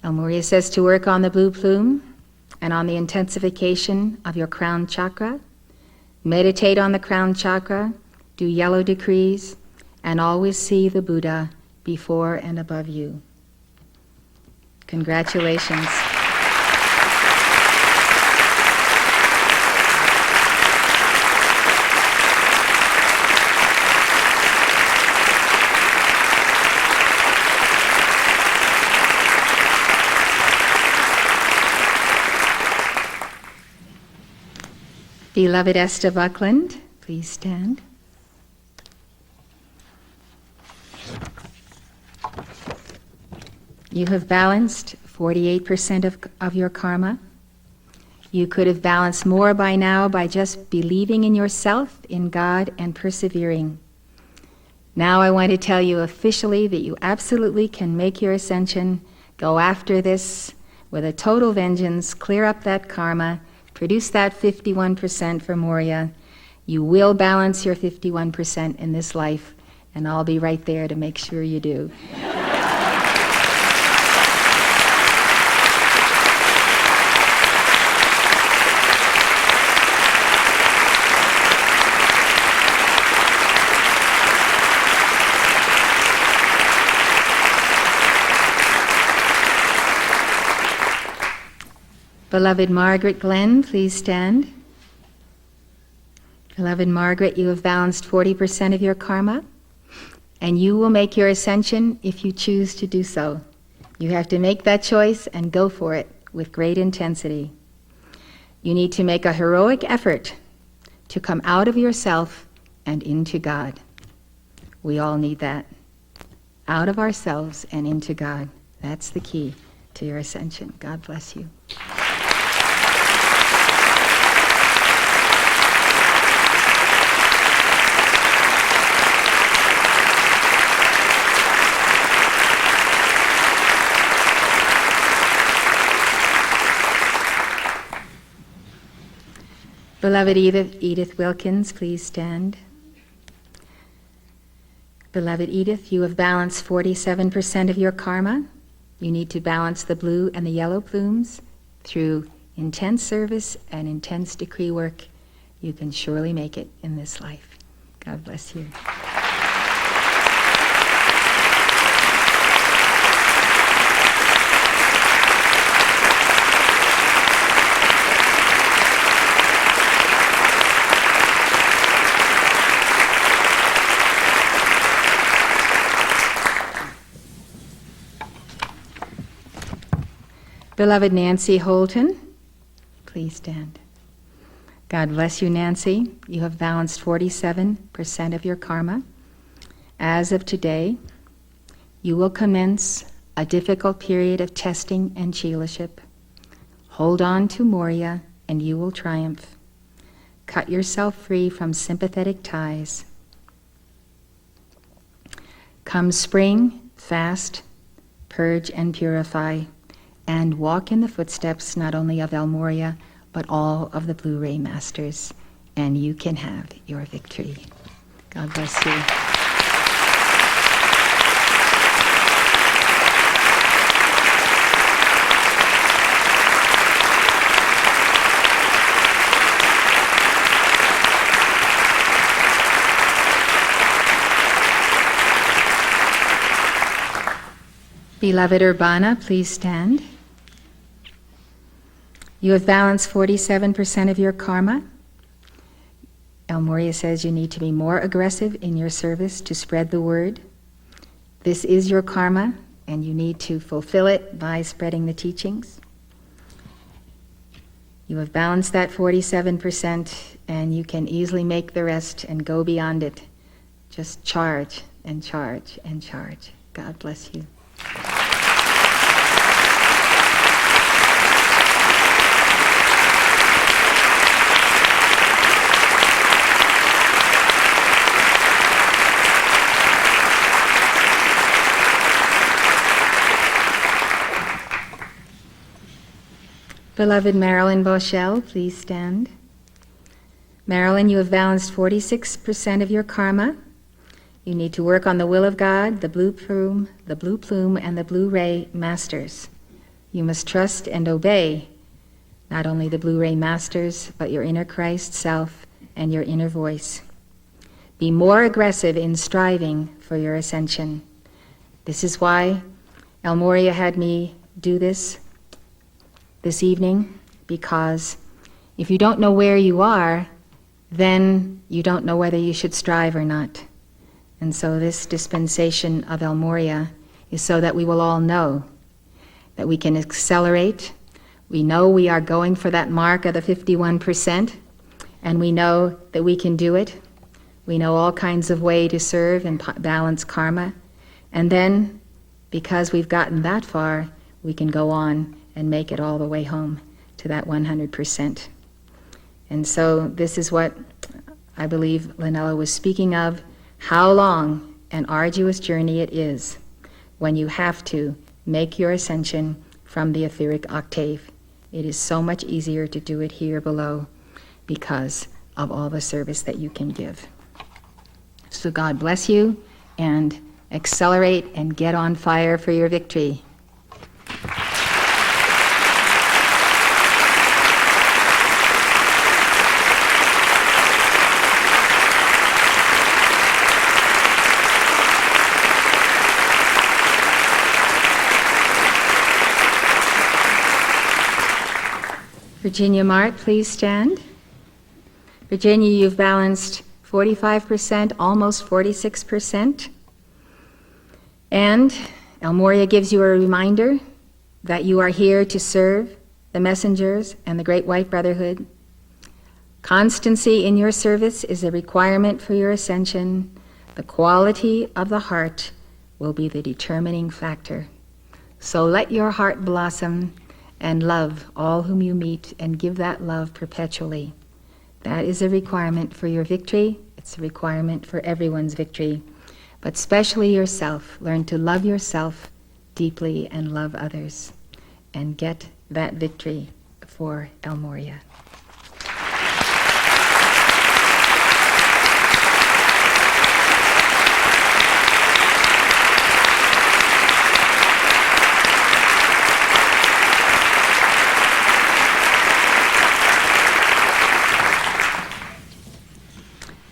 El Morya says to work on the blue plume and on the intensification of your crown chakra. Meditate on the crown chakra, do yellow decrees, and always see the Buddha before and above you. Congratulations. Beloved Esther Buckland, please stand. You have balanced 48% of your karma. You could have balanced more by now by just believing in yourself, in God, and persevering. Now I want to tell you officially that you absolutely can make your ascension. Go after this with a total vengeance, clear up that karma, Produce that 51% for Morya. You will balance your 51% in this life, and I'll be right there to make sure you do. Beloved Margaret Glenn, please stand. Beloved Margaret, you have balanced 40% of your karma, and you will make your ascension if you choose to do so. You have to make that choice and go for it with great intensity. You need to make a heroic effort to come out of yourself and into God. We all need that. Out of ourselves and into God. That's the key to your ascension. God bless you. Beloved Edith Wilkins, please stand. Beloved Edith, you have balanced 47% of your karma. You need to balance the blue and the yellow plumes through intense service and intense decree work. You can surely make it in this life. God bless you. Beloved Nancy Holton, please stand. God bless you, Nancy. You have balanced 47% of your karma. As of today, you will commence a difficult period of testing and chelaship. Hold on to Morya and you will triumph. Cut yourself free from sympathetic ties. Come spring, fast, purge and purify, and walk in the footsteps not only of El Morya, but all of the Blu-ray Masters, and you can have your victory. God bless you. Beloved Urbana, please stand. You have balanced 47% of your karma. El Morya says you need to be more aggressive in your service to spread the word. This is your karma, and you need to fulfill it by spreading the teachings. You have balanced that 47%, and you can easily make the rest and go beyond it. Just charge and charge and charge. God bless you. Beloved Marilyn Boschel, please stand. Marilyn, you have balanced 46% of your karma. You need to work on the will of God, the blue plume, and the Blu-ray Masters. You must trust and obey not only the Blu-ray Masters, but your inner Christ self and your inner voice. Be more aggressive in striving for your ascension. This is why El Morya had me do this evening, because if you don't know where you are, then you don't know whether you should strive or not. And so this dispensation of El Morya is so that we will all know that we can accelerate. We know we are going for that mark of the 51%, and we know that we can do it. We know all kinds of ways to serve and balance karma. And then, because we've gotten that far, we can go on and make it all the way home to that 100%. And so this is what I believe Lanello was speaking of, how long an arduous journey it is when you have to make your ascension from the etheric octave It is so much easier to do it here below because of all the service that you can give. So God bless you, and accelerate and get on fire for your victory. Virginia Mart, please stand. Virginia, you've balanced 45%, almost 46%. And El Morya gives you a reminder that you are here to serve the messengers and the Great White Brotherhood. Constancy in your service is a requirement for your ascension. The quality of the heart will be the determining factor. So let your heart blossom and love all whom you meet, and give that love perpetually. That is a requirement for your victory. It's a requirement for everyone's victory, but especially yourself. Learn to love yourself deeply and love others, and get that victory for El Morya.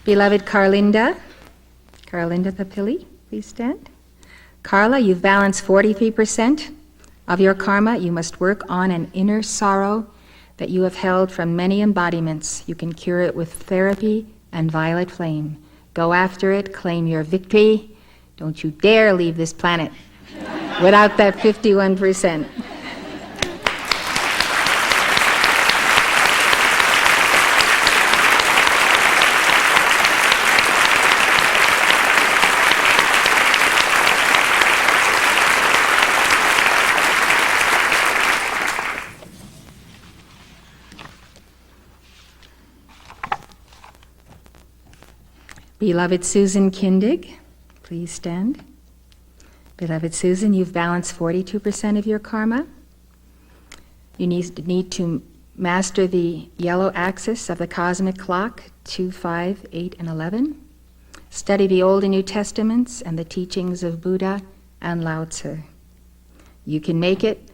Beloved Carlinda Papilli, please stand. Carla, you've balanced 43% of your karma. You must work on an inner sorrow that you have held from many embodiments. You can cure it with therapy and violet flame. Go after it, claim your victory. Don't you dare leave this planet without that 51%. Beloved Susan Kindig, please stand. Beloved Susan, you've balanced 42% of your karma. You need to master the yellow axis of the cosmic clock, 2, 5, 8, and 11. Study the Old and New Testaments and the teachings of Buddha and Lao Tzu. You can make it.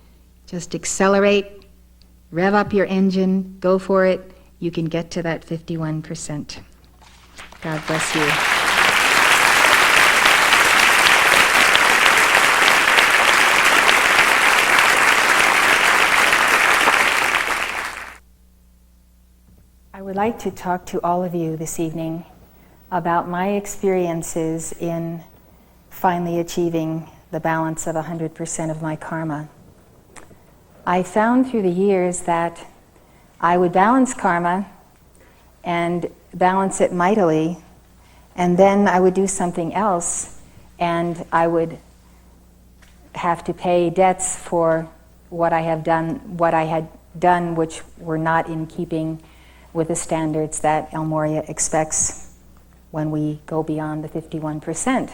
Just accelerate, rev up your engine, go for it. You can get to that 51%. God bless you. I would like to talk to all of you this evening about my experiences in finally achieving the balance of 100% of my karma. I found through the years that I would balance karma and balance it mightily, and then I would do something else, and I would have to pay debts for what I had done, which were not in keeping with the standards that El Morya expects when we go beyond the 51%.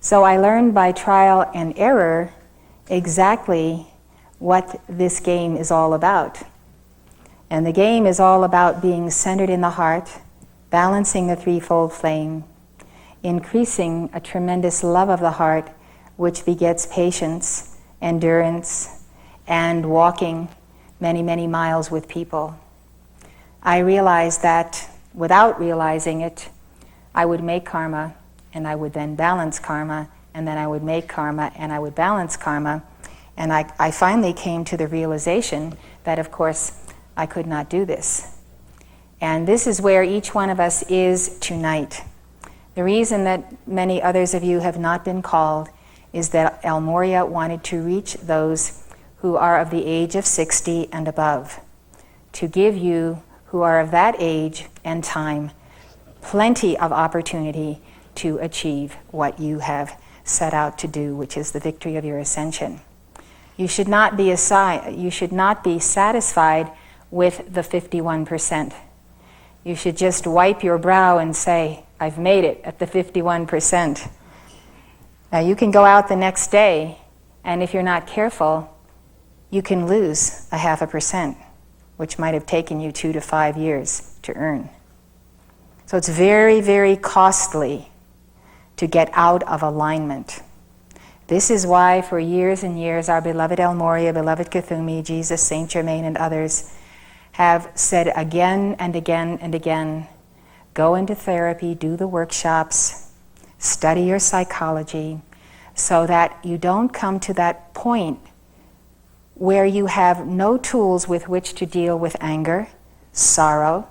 So I learned by trial and error exactly what this game is all about. And the game is all about being centered in the heart, balancing the threefold flame, increasing a tremendous love of the heart, which begets patience, endurance, and walking many, many miles with people. I realized that without realizing it, I would make karma, and I would then balance karma, and then I would make karma, and I would balance karma. And I finally came to the realization that, of course, I could not do this. And this is where each one of us is tonight. The reason that many others of you have not been called is that El Morya wanted to reach those who are of the age of 60 and above, to give you who are of that age and time plenty of opportunity to achieve what you have set out to do, which is the victory of your ascension. You should not be satisfied with the 51%. You should just wipe your brow and say, I've made it at the 51%. Now you can go out the next day, and if you're not careful, you can lose 0.5%, which might have taken you 2 to 5 years to earn. So it's very, very costly to get out of alignment. This is why for years and years our beloved El Morya, beloved Kuthumi, Jesus, Saint Germain, and others have said again and again and again, go into therapy, do the workshops, study your psychology, so that you don't come to that point where you have no tools with which to deal with anger, sorrow,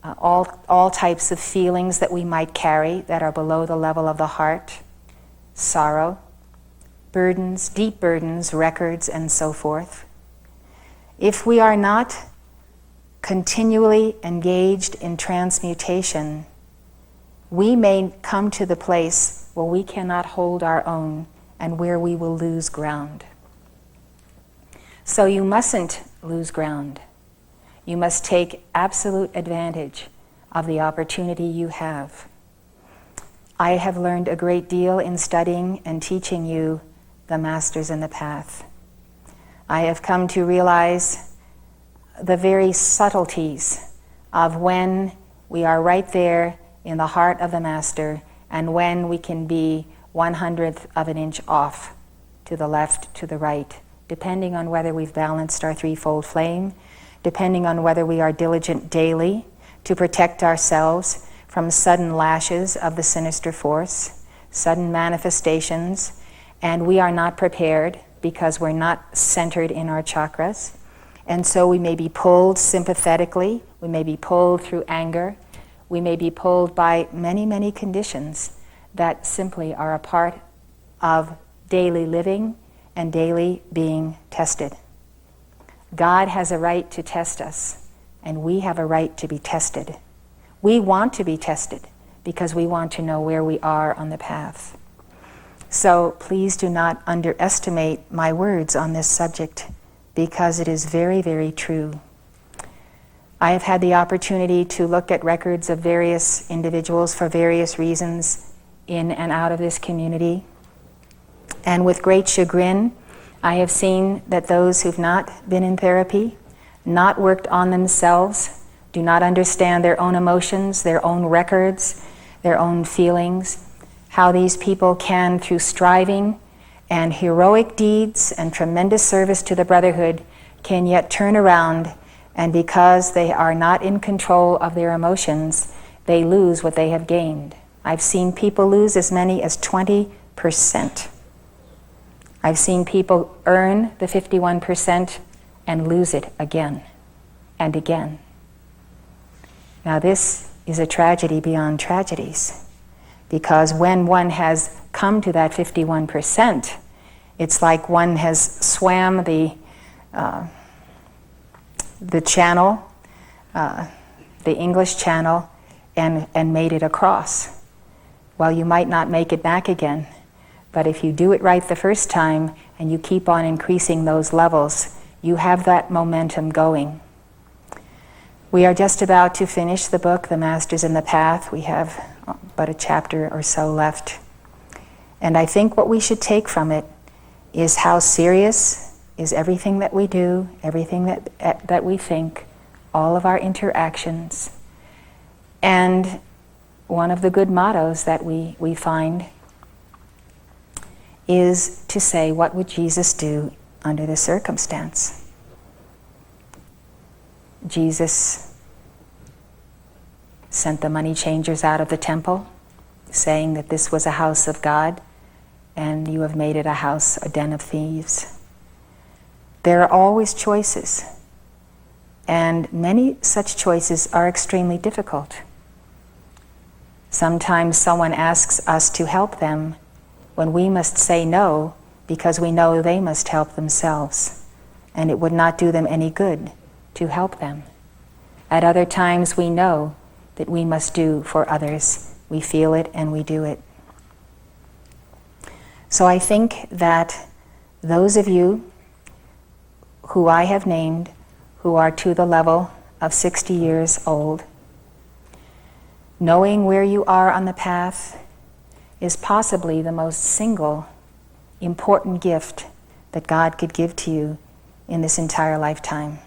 all types of feelings that we might carry that are below the level of the heart, sorrow, burdens, deep burdens, records, and so forth. If we are not continually engaged in transmutation, we may come to the place where we cannot hold our own and where we will lose ground. So you mustn't lose ground. You must take absolute advantage of the opportunity you have. I have learned a great deal in studying and teaching you the Masters in the Path. I have come to realize the very subtleties of when we are right there in the heart of the Master and when we can be 1/100th of an inch off to the left, to the right, depending on whether we've balanced our threefold flame, depending on whether we are diligent daily to protect ourselves from sudden lashes of the sinister force, sudden manifestations, and we are not prepared because we're not centered in our chakras. And so we may be pulled sympathetically, we may be pulled through anger, we may be pulled by many, many conditions that simply are a part of daily living and daily being tested. God has a right to test us, and we have a right to be tested. We want to be tested because we want to know where we are on the path. So please do not underestimate my words on this subject, because it is very, very true. I have had the opportunity to look at records of various individuals for various reasons in and out of this community. And with great chagrin, I have seen that those who've not been in therapy, not worked on themselves, do not understand their own emotions, their own records, their own feelings, how these people can, through striving and heroic deeds and tremendous service to the brotherhood, can yet turn around, and because they are not in control of their emotions, they lose what they have gained. I've seen people lose as many as 20%. I've seen people earn the 51% and lose it again and again. Now this is a tragedy beyond tragedies, because when one has come to that 51%, it's like one has swam the channel, the English Channel, and made it across. Well, you might not make it back again, but if you do it right the first time and you keep on increasing those levels, you have that momentum going. We are just about to finish the book, The Masters in the Path. We have but a chapter or so left. And I think what we should take from it is how serious is everything that we do, everything that we think, all of our interactions. And one of the good mottos that we find is to say, what would Jesus do under the circumstance? Jesus sent the money changers out of the temple, saying that this was a house of God, and you have made it a house, a den of thieves. There are always choices, and many such choices are extremely difficult. Sometimes someone asks us to help them when we must say no, because we know they must help themselves, and it would not do them any good to help them. At other times we know that we must do for others. We feel it and we do it. So I think that those of you who I have named, who are to the level of 60 years old, knowing where you are on the path is possibly the most single important gift that God could give to you in this entire lifetime.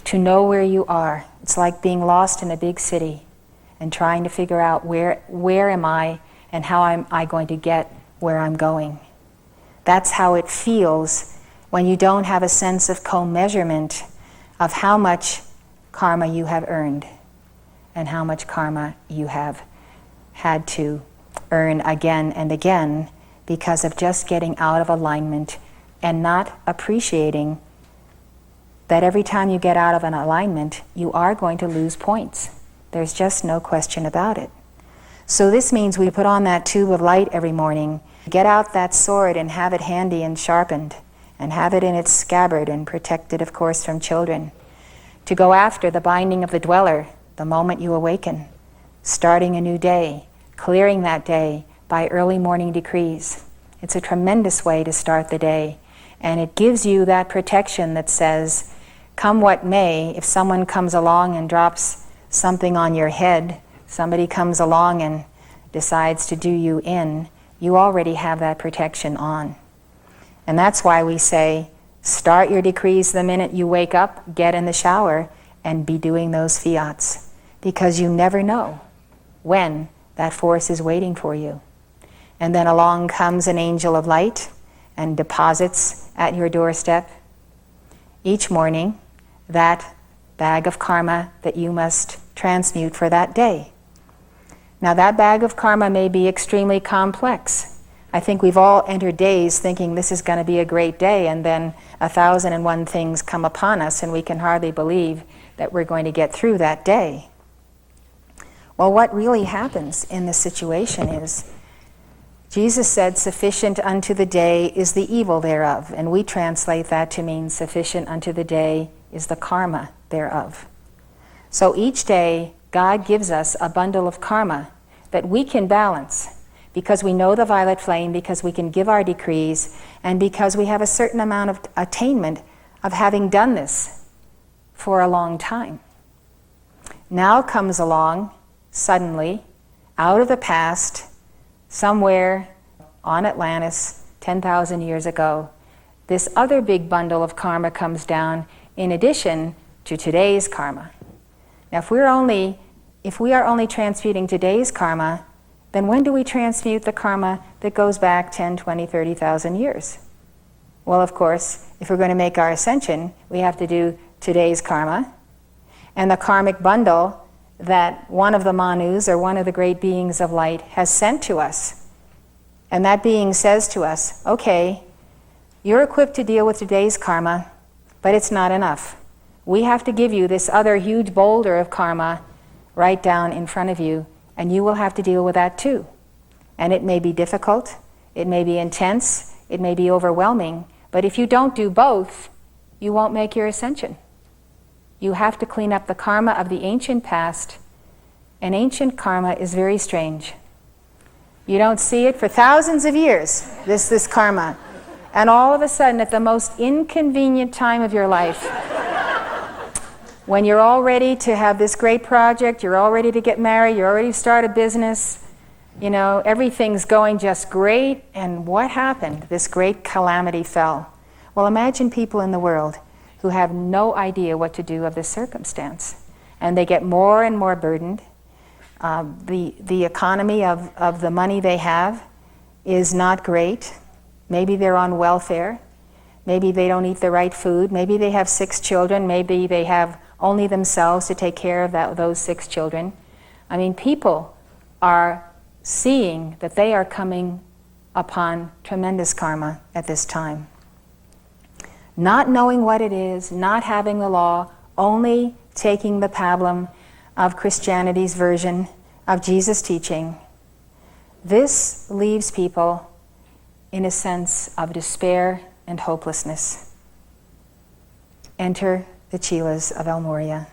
To know where you are. It's like being lost in a big city and trying to figure out where am I and how am I going to get where I'm going. That's how it feels when you don't have a sense of co-measurement of how much karma you have earned and how much karma you have had to earn again and again because of just getting out of alignment and not appreciating that every time you get out of an alignment, you are going to lose points. There's just no question about it. So this means we put on that tube of light every morning, get out that sword and have it handy and sharpened, and have it in its scabbard and protected, of course, from children. To go after the binding of the dweller the moment you awaken, starting a new day, clearing that day by early morning decrees. It's a tremendous way to start the day, and it gives you that protection that says, come what may, if someone comes along and drops something on your head, somebody comes along and decides to do you in, you already have that protection on. And that's why we say, start your decrees the minute you wake up, get in the shower, and be doing those fiats. Because you never know when that force is waiting for you. And then along comes an angel of light and deposits at your doorstep each morning that bag of karma that you must transmute for that day. Now that bag of karma may be extremely complex. I think we've all entered days thinking this is going to be a great day, and then 1,001 things come upon us and we can hardly believe that we're going to get through that day. Well, what really happens in this situation is Jesus said, sufficient unto the day is the evil thereof. And we translate that to mean sufficient unto the day is the karma thereof. So each day, God gives us a bundle of karma that we can balance because we know the violet flame, because we can give our decrees, and because we have a certain amount of attainment of having done this for a long time. Now comes along, suddenly, out of the past, somewhere on Atlantis 10,000 years ago, this other big bundle of karma comes down in addition to today's karma. Now if we are only transmuting today's karma, then when do we transmute the karma that goes back 10, 20, 30,000 years? Well, of course, if we're going to make our ascension, we have to do today's karma and the karmic bundle that one of the Manus, or one of the great beings of light, has sent to us. And that being says to us, okay, you're equipped to deal with today's karma, but it's not enough. We have to give you this other huge boulder of karma right down in front of you, and you will have to deal with that too. And it may be difficult, it may be intense, it may be overwhelming, but if you don't do both, you won't make your ascension. You have to clean up the karma of the ancient past, and ancient karma is very strange. You don't see it for thousands of years, this karma. And all of a sudden, at the most inconvenient time of your life, when you're all ready to have this great project, you're all ready to get married, you're already start a business, you know, everything's going just great, and what happened? This great calamity fell. Well, imagine people in the world who have no idea what to do of this circumstance. And they get more and more burdened. The economy of the money they have is not great. Maybe they're on welfare. Maybe they don't eat the right food. Maybe they have 6 children. Maybe they have only themselves to take care of those 6 children. I mean, people are seeing that they are coming upon tremendous karma at this time. Not knowing what it is, not having the law, only taking the pablum of Christianity's version of Jesus' teaching. This leaves people in a sense of despair and hopelessness. Enter the Chelas of El Morya,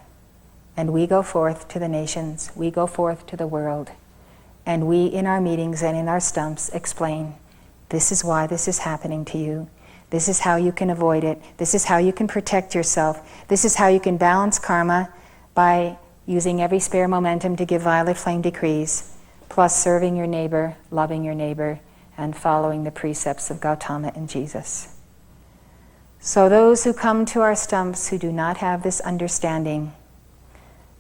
and we go forth to the nations, we go forth to the world, and we in our meetings and in our stumps explain, this is why this is happening to you. This is how you can avoid it. This is how you can protect yourself. This is how you can balance karma by using every spare momentum to give violet flame decrees, plus serving your neighbor, loving your neighbor, and following the precepts of Gautama and Jesus. So those who come to our stumps who do not have this understanding,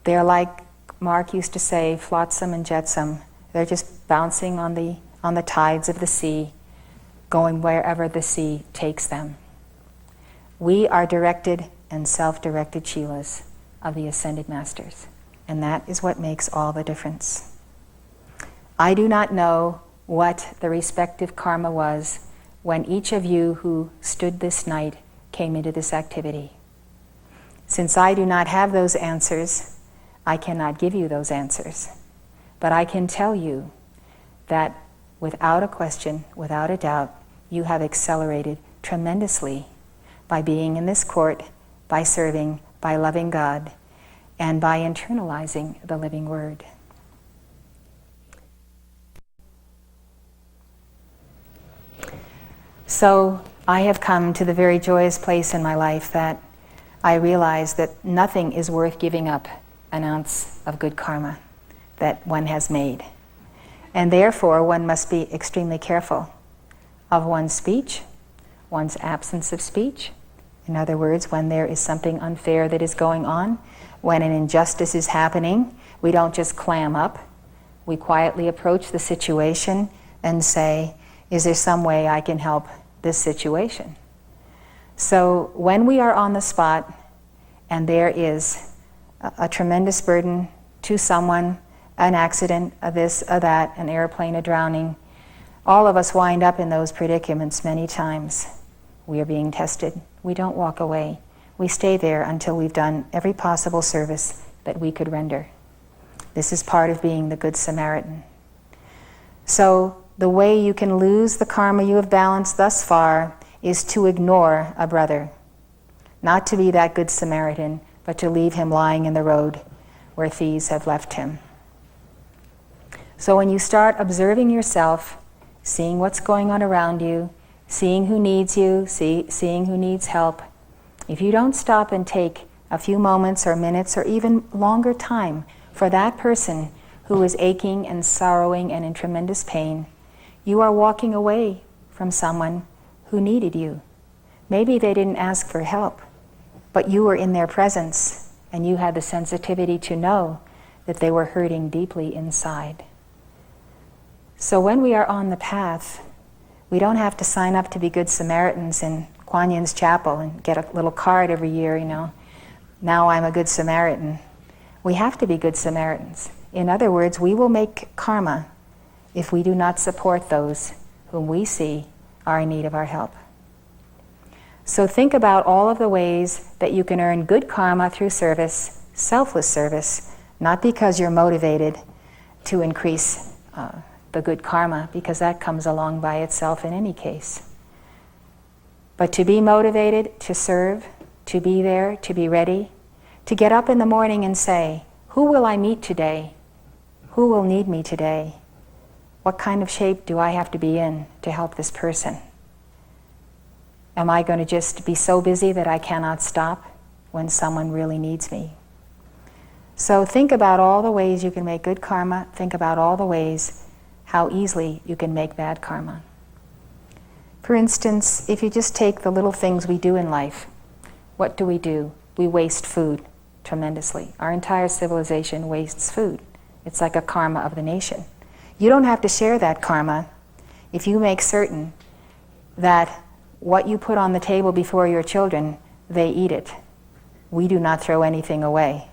they're like Mark used to say, flotsam and jetsam. They're just bouncing on the tides of the sea, going wherever the sea takes them. We are directed and self-directed Sheelas of the Ascended Masters, and that is what makes all the difference. I do not know what the respective karma was when each of you who stood this night came into this activity. Since I do not have those answers, I cannot give you those answers. But I can tell you that without a question, without a doubt, you have accelerated tremendously by being in this court, by serving, by loving God, and by internalizing the living word. So I have come to the very joyous place in my life that I realize that nothing is worth giving up an ounce of good karma that one has made. And therefore, one must be extremely careful of one's speech, one's absence of speech. In other words, when there is something unfair that is going on, when an injustice is happening, we don't just clam up. We quietly approach the situation and say, is there some way I can help this situation? So when we are on the spot and there is a tremendous burden to someone, an accident, a this, a that, an airplane, a drowning, all of us wind up in those predicaments many times. We are being tested. We don't walk away. We stay there until we've done every possible service that we could render. This is part of being the Good Samaritan. So the way you can lose the karma you have balanced thus far is to ignore a brother. Not to be that Good Samaritan, but to leave him lying in the road where thieves have left him. So when you start observing yourself, seeing what's going on around you, seeing who needs you, seeing who needs help, if you don't stop and take a few moments or minutes or even longer time for that person who is aching and sorrowing and in tremendous pain, you are walking away from someone who needed you. Maybe they didn't ask for help, but you were in their presence and you had the sensitivity to know that they were hurting deeply inside. So when we are on the path, we don't have to sign up to be Good Samaritans in Kuan Yin's chapel and get a little card every year, now I'm a Good Samaritan. We have to be Good Samaritans. In other words, we will make karma if we do not support those whom we see are in need of our help. So think about all of the ways that you can earn good karma through service, selfless service, not because you're motivated to increase the good karma, because that comes along by itself in any case. But to be motivated, to serve, to be there, to be ready, to get up in the morning and say, who will I meet today? Who will need me today? What kind of shape do I have to be in to help this person? Am I going to just be so busy that I cannot stop when someone really needs me? So think about all the ways you can make good karma. Think about all the ways how easily you can make bad karma. For instance, if you just take the little things we do in life, what do? We waste food tremendously. Our entire civilization wastes food. It's like a karma of the nation. You don't have to share that karma if you make certain that what you put on the table before your children, they eat it. We do not throw anything away,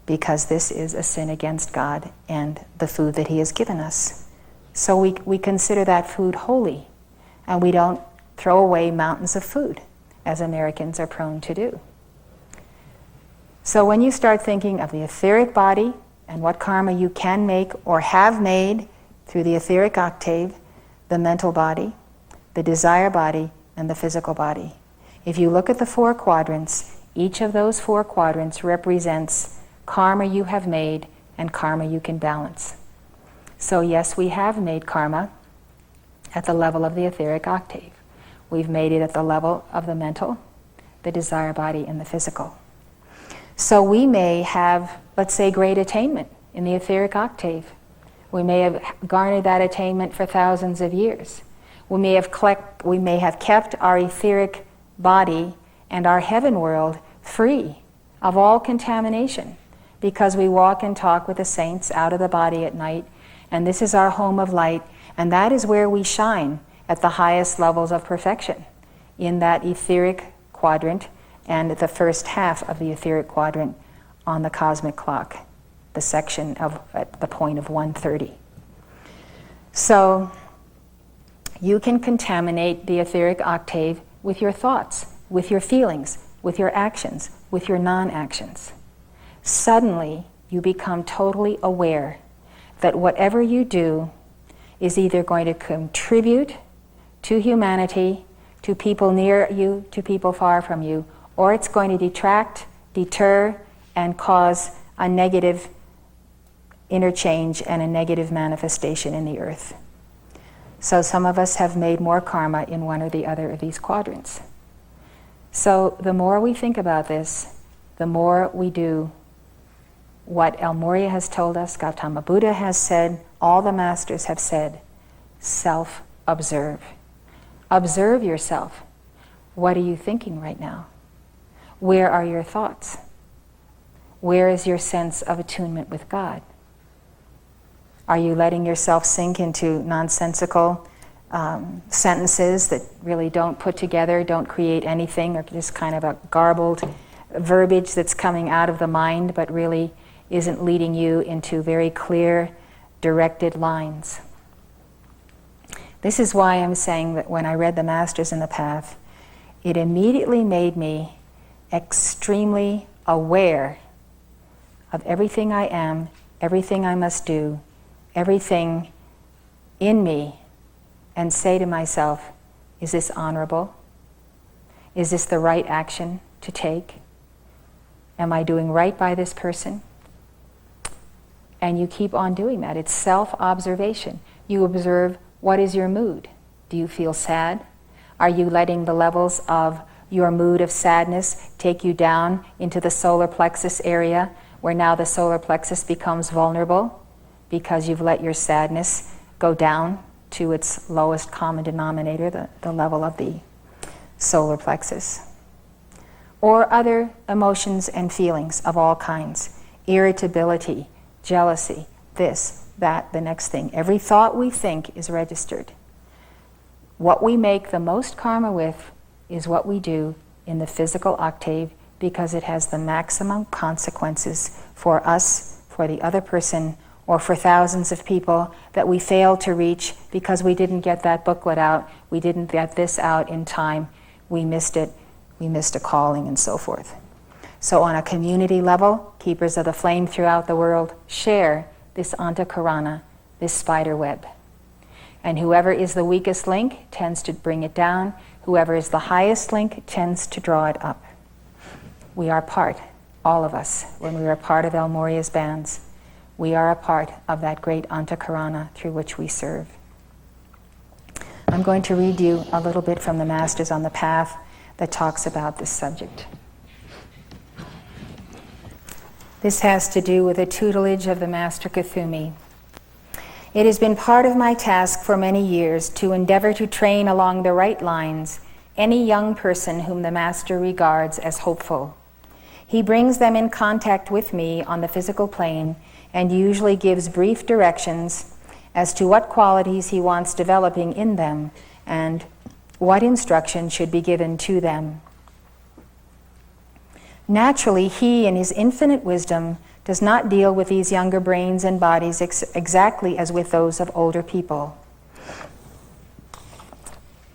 because this is a sin against God and the food that He has given us. So we consider that food holy, and we don't throw away mountains of food, as Americans are prone to do. So when you start thinking of the etheric body and what karma you can make or have made through the etheric octave, the mental body, the desire body, and the physical body. If you look at the 4 quadrants, each of those 4 quadrants represents karma you have made and karma you can balance. So yes, we have made karma at the level of the etheric octave. We've made it at the level of the mental, the desire body, and the physical. So we may have, let's say, great attainment in the etheric octave. We may have garnered that attainment for thousands of years. We may have kept our etheric body and our heaven world free of all contamination, because we walk and talk with the saints out of the body at night, and this is our home of light, and that is where we shine at the highest levels of perfection, in that etheric quadrant and the first half of the etheric quadrant on the cosmic clock, the section of at the point of 1:30. So you can contaminate the etheric octave with your thoughts, with your feelings, with your actions, with your non-actions. Suddenly, you become totally aware that whatever you do is either going to contribute to humanity, to people near you, to people far from you, or it's going to detract, deter, and cause a negative interchange and a negative manifestation in the earth. So some of us have made more karma in one or the other of these quadrants. So the more we think about this, the more we do what El Morya has told us, Gautama Buddha has said, all the masters have said, self-observe. Observe yourself. What are you thinking right now? Where are your thoughts? Where is your sense of attunement with God? Are you letting yourself sink into nonsensical sentences that really don't put together, don't create anything, or just kind of a garbled verbiage that's coming out of the mind but really isn't leading you into very clear, directed lines? This is why I'm saying that when I read the Masters in the Path, it immediately made me extremely aware of everything I am, everything I must do, everything in me, and say to myself, is this honorable? Is this the right action to take? Am I doing right by this person? And you keep on doing that. It's self-observation. You observe, what is your mood? Do you feel sad? Are you letting the levels of your mood of sadness take you down into the solar plexus area, where now the solar plexus becomes vulnerable because you've let your sadness go down to its lowest common denominator, the level of the solar plexus? Or other emotions and feelings of all kinds, irritability, jealousy, this, that, the next thing. Every thought we think is registered. What we make the most karma with is what we do in the physical octave, because it has the maximum consequences for us, for the other person, or for thousands of people that we failed to reach because we didn't get that booklet out, we didn't get this out in time, we missed it, we missed a calling, and so forth. So on a community level, keepers of the flame throughout the world share this Antakarana, this spider web. And whoever is the weakest link tends to bring it down. Whoever is the highest link tends to draw it up. We are part, all of us, when we are part of El Morya's bands, we are a part of that great Antakarana through which we serve. I'm going to read you a little bit from the Masters on the Path that talks about this subject. This has to do with the tutelage of the Master Kuthumi. It has been part of my task for many years to endeavor to train along the right lines any young person whom the Master regards as hopeful. He brings them in contact with me on the physical plane and usually gives brief directions as to what qualities he wants developing in them and what instruction should be given to them. Naturally, he, in his infinite wisdom, does not deal with these younger brains and bodies exactly as with those of older people.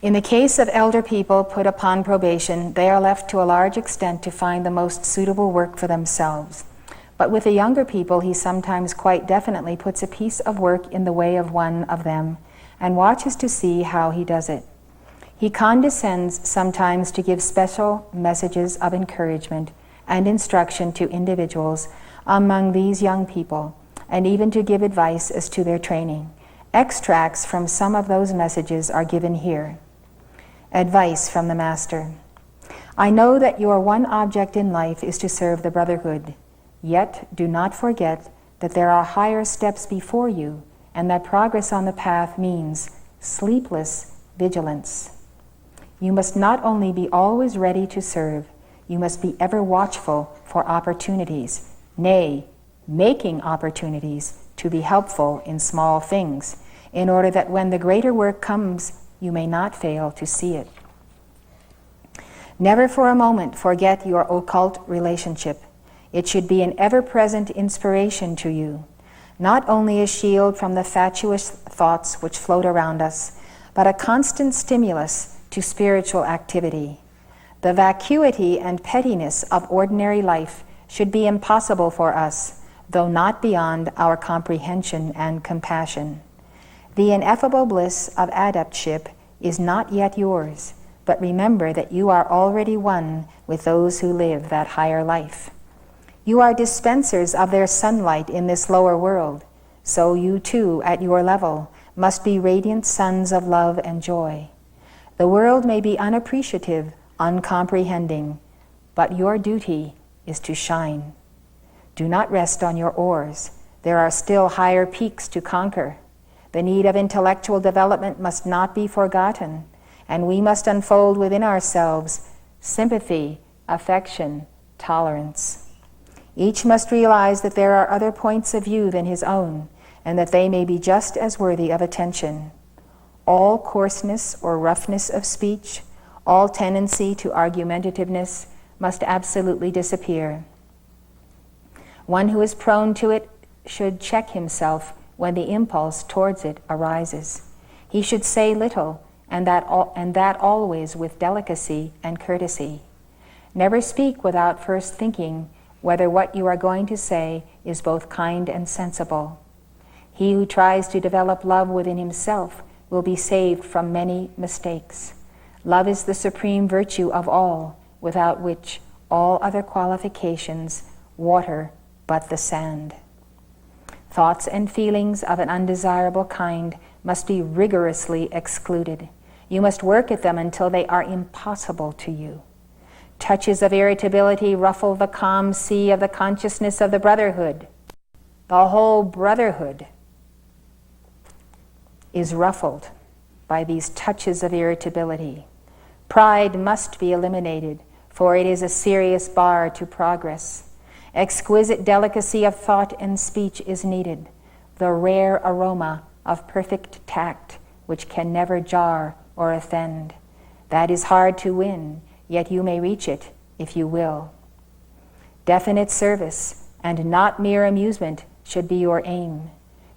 In the case of elder people put upon probation, they are left to a large extent to find the most suitable work for themselves. But with the younger people, he sometimes quite definitely puts a piece of work in the way of one of them and watches to see how he does it. He condescends sometimes to give special messages of encouragement and instruction to individuals among these young people, and even to give advice as to their training. Extracts from some of those messages are given here. Advice from the Master. I know that your one object in life is to serve the Brotherhood, yet do not forget that there are higher steps before you, and that progress on the path means sleepless vigilance. You must not only be always ready to serve, you must be ever watchful for opportunities, nay, making opportunities to be helpful in small things, in order that when the greater work comes, you may not fail to see it. Never for a moment forget your occult relationship. It should be an ever-present inspiration to you, not only a shield from the fatuous thoughts which float around us, but a constant stimulus to spiritual activity. The vacuity and pettiness of ordinary life should be impossible for us, though not beyond our comprehension and compassion. The ineffable bliss of adeptship is not yet yours, but remember that you are already one with those who live that higher life. You are dispensers of their sunlight in this lower world, so you too, at your level, must be radiant suns of love and joy. The world may be unappreciative, uncomprehending, but your duty is to shine. Do not rest on your oars. There are still higher peaks to conquer. The need of intellectual development must not be forgotten, and we must unfold within ourselves sympathy, affection, tolerance. Each must realize that there are other points of view than his own, and that they may be just as worthy of attention. All coarseness or roughness of speech, all tendency to argumentativeness must absolutely disappear. One who is prone to it should check himself when the impulse towards it arises. He should say little, and that always with delicacy and courtesy. Never speak without first thinking whether what you are going to say is both kind and sensible. He who tries to develop love within himself will be saved from many mistakes. Love is the supreme virtue of all, without which all other qualifications water but the sand. Thoughts and feelings of an undesirable kind must be rigorously excluded. You must work at them until they are impossible to you. Touches of irritability ruffle the calm sea of the consciousness of the brotherhood. The whole brotherhood is ruffled by these touches of irritability. Pride must be eliminated, for it is a serious bar to progress. Exquisite delicacy of thought and speech is needed, the rare aroma of perfect tact, which can never jar or offend. That is hard to win, yet you may reach it if you will. Definite service and not mere amusement should be your aim.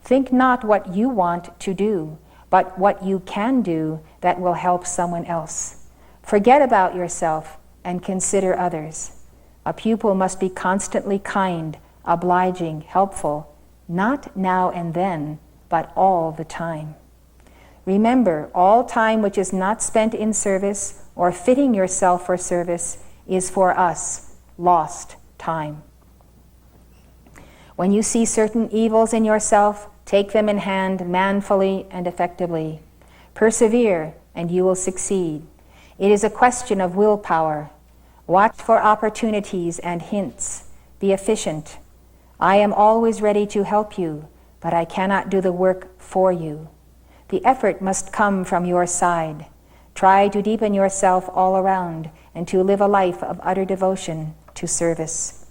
Think not what you want to do, but what you can do that will help someone else. Forget about yourself and consider others. A pupil must be constantly kind, obliging, helpful, not now and then, but all the time. Remember, all time which is not spent in service or fitting yourself for service is for us lost time. When you see certain evils in yourself, take them in hand manfully and effectively. Persevere, and you will succeed. It is a question of willpower. Watch for opportunities and hints. Be efficient. I am always ready to help you, but I cannot do the work for you. The effort must come from your side. Try to deepen yourself all around and to live a life of utter devotion to service.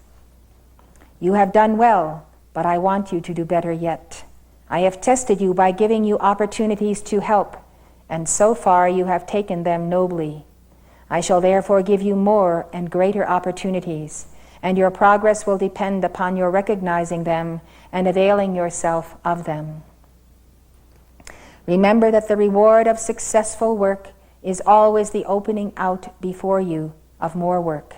You have done well, but I want you to do better yet. I have tested you by giving you opportunities to help, and so far you have taken them nobly. I shall therefore give you more and greater opportunities, and your progress will depend upon your recognizing them and availing yourself of them. Remember that the reward of successful work is always the opening out before you of more work,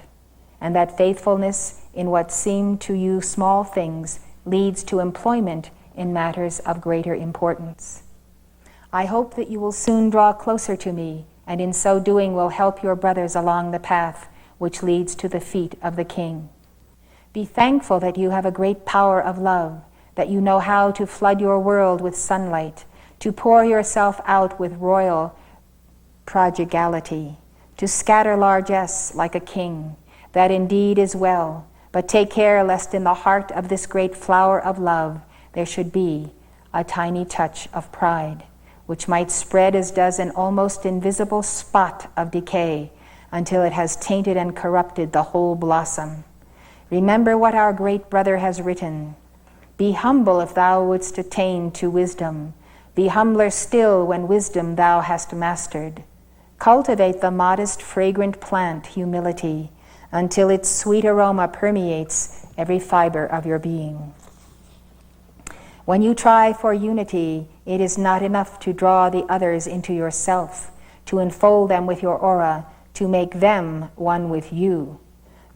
and that faithfulness in what seem to you small things leads to employment in matters of greater importance. I hope that you will soon draw closer to me, and in so doing will help your brothers along the path which leads to the feet of the King. Be thankful that you have a great power of love, that you know how to flood your world with sunlight, to pour yourself out with royal prodigality, to scatter largesse like a king. That indeed is well, but take care lest in the heart of this great flower of love there should be a tiny touch of pride. which might spread as does an almost invisible spot of decay until it has tainted and corrupted the whole blossom. Remember what our great brother has written. Be humble if thou wouldst attain to wisdom. Be humbler still when wisdom thou hast mastered. Cultivate the modest, fragrant plant, humility, until its sweet aroma permeates every fiber of your being. When you try for unity, it is not enough to draw the others into yourself, to enfold them with your aura, to make them one with you.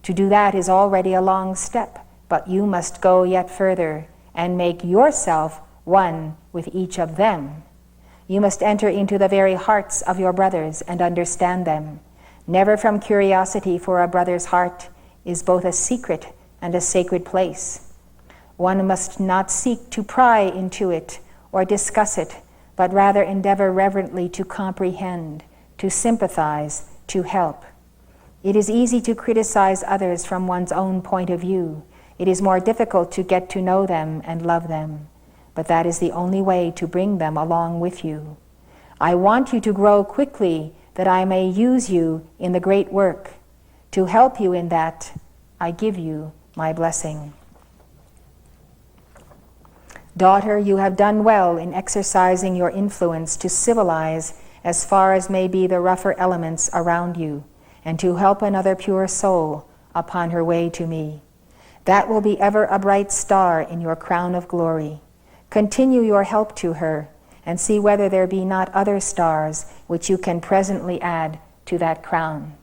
To do that is already a long step, but you must go yet further and make yourself one with each of them. You must enter into the very hearts of your brothers and understand them. Never from curiosity, for a brother's heart is both a secret and a sacred place. One must not seek to pry into it or discuss it, but rather endeavor reverently to comprehend, to sympathize, to help. It is easy to criticize others from one's own point of view. It is more difficult to get to know them and love them. But that is the only way to bring them along with you. I want you to grow quickly, that I may use you in the great work. To help you in that, I give you my blessing. Daughter, you have done well in exercising your influence to civilize as far as may be the rougher elements around you, and to help another pure soul upon her way to me. That will be ever a bright star in your crown of glory. Continue your help to her, and see whether there be not other stars which you can presently add to that crown.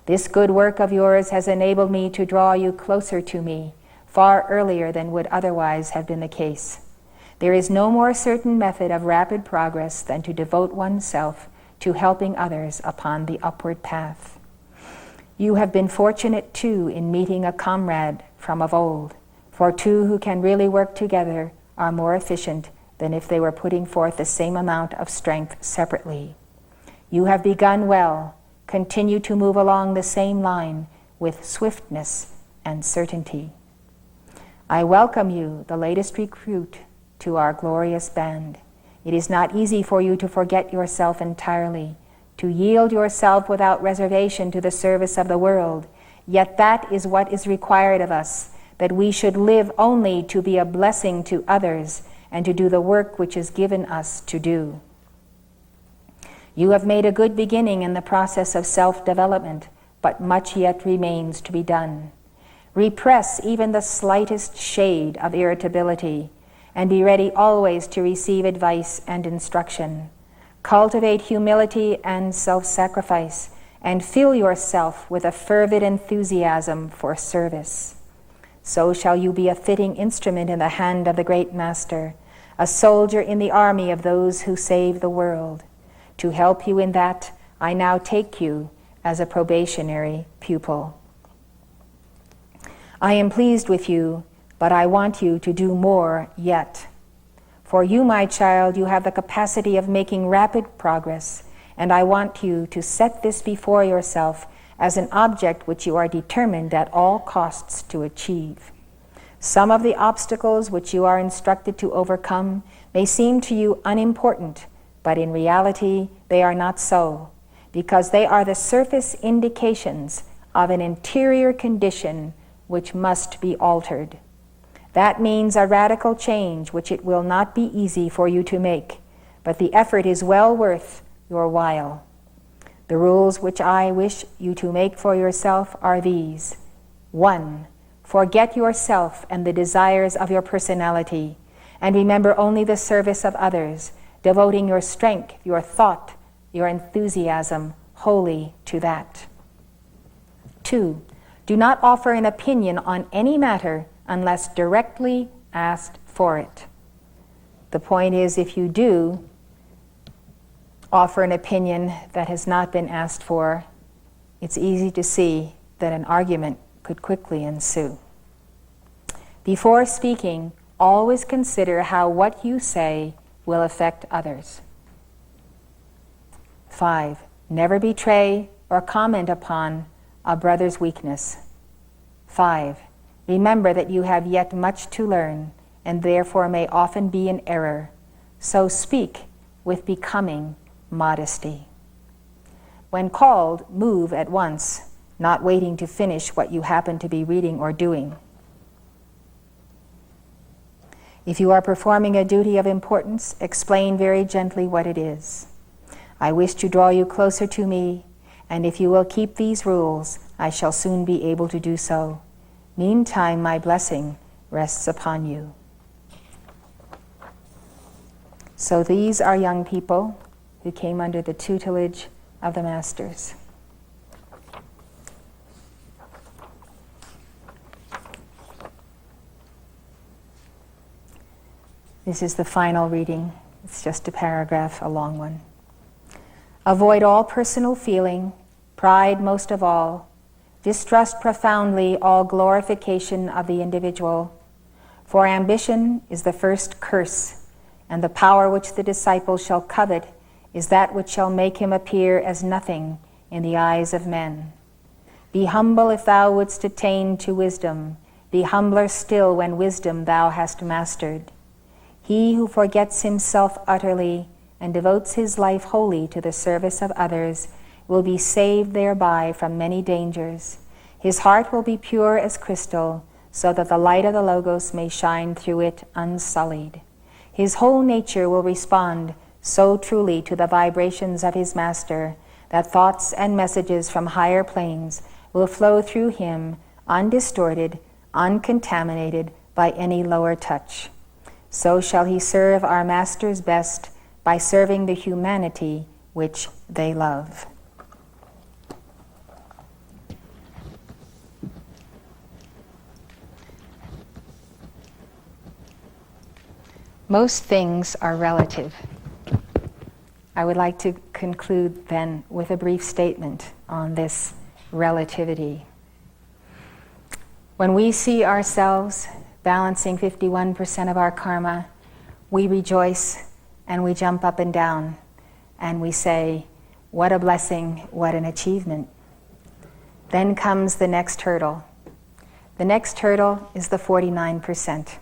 This good work of yours has enabled me to draw you closer to me, far earlier than would otherwise have been the case. There is no more certain method of rapid progress than to devote oneself to helping others upon the upward path. You have been fortunate, too, in meeting a comrade from of old, for two who can really work together are more efficient than if they were putting forth the same amount of strength separately. You have begun well. Continue to move along the same line with swiftness and certainty. I welcome you, the latest recruit, to our glorious band. It is not easy for you to forget yourself entirely, to yield yourself without reservation to the service of the world. Yet that is what is required of us, that we should live only to be a blessing to others and to do the work which is given us to do. You have made a good beginning in the process of self-development, but much yet remains to be done. Repress even the slightest shade of irritability, and be ready always to receive advice and instruction. Cultivate humility and self-sacrifice, and fill yourself with a fervid enthusiasm for service. So shall you be a fitting instrument in the hand of the great Master, a soldier in the army of those who save the world. To help you in that, I now take you as a probationary pupil. I am pleased with you, but I want you to do more yet. For you, my child, you have the capacity of making rapid progress, and I want you to set this before yourself as an object which you are determined at all costs to achieve. Some of the obstacles which you are instructed to overcome may seem to you unimportant, but in reality they are not so, because they are the surface indications of an interior condition which must be altered. That means a radical change which it will not be easy for you to make, but the effort is well worth your while. The rules which I wish you to make for yourself are these. 1. Forget yourself and the desires of your personality, and remember only the service of others, devoting your strength, your thought, your enthusiasm wholly to that. 2. Do not offer an opinion on any matter unless directly asked for it. The point is, if you do offer an opinion that has not been asked for, it's easy to see that an argument could quickly ensue. Before speaking, always consider how what you say will affect others. 5. Never betray or comment upon a brother's weakness. 5. Remember that you have yet much to learn, and therefore may often be in error. So speak with becoming modesty. When called, move at once, not waiting to finish what you happen to be reading or doing. If you are performing a duty of importance, explain very gently what it is. I wish to draw you closer to me, and if you will keep these rules, I shall soon be able to do so. Meantime, my blessing rests upon you. So these are young people who came under the tutelage of the Masters. This is the final reading. It's just a paragraph, a long one. Avoid all personal feeling, pride most of all. Distrust profoundly all glorification of the individual. For ambition is the first curse, and the power which the disciple shall covet is that which shall make him appear as nothing in the eyes of men. Be humble if thou wouldst attain to wisdom. Be humbler still when wisdom thou hast mastered. He who forgets himself utterly and devotes his life wholly to the service of others will be saved thereby from many dangers. His heart will be pure as crystal, so that the light of the Logos may shine through it unsullied. His whole nature will respond so truly to the vibrations of his Master that thoughts and messages from higher planes will flow through him undistorted, uncontaminated by any lower touch. So shall he serve our Masters best by serving the humanity which they love. Most things are relative. I would like to conclude then with a brief statement on this relativity. When we see ourselves balancing 51% of our karma, we rejoice and we jump up and down and we say, what a blessing, what an achievement. Then comes the next hurdle. The next hurdle is the 49%.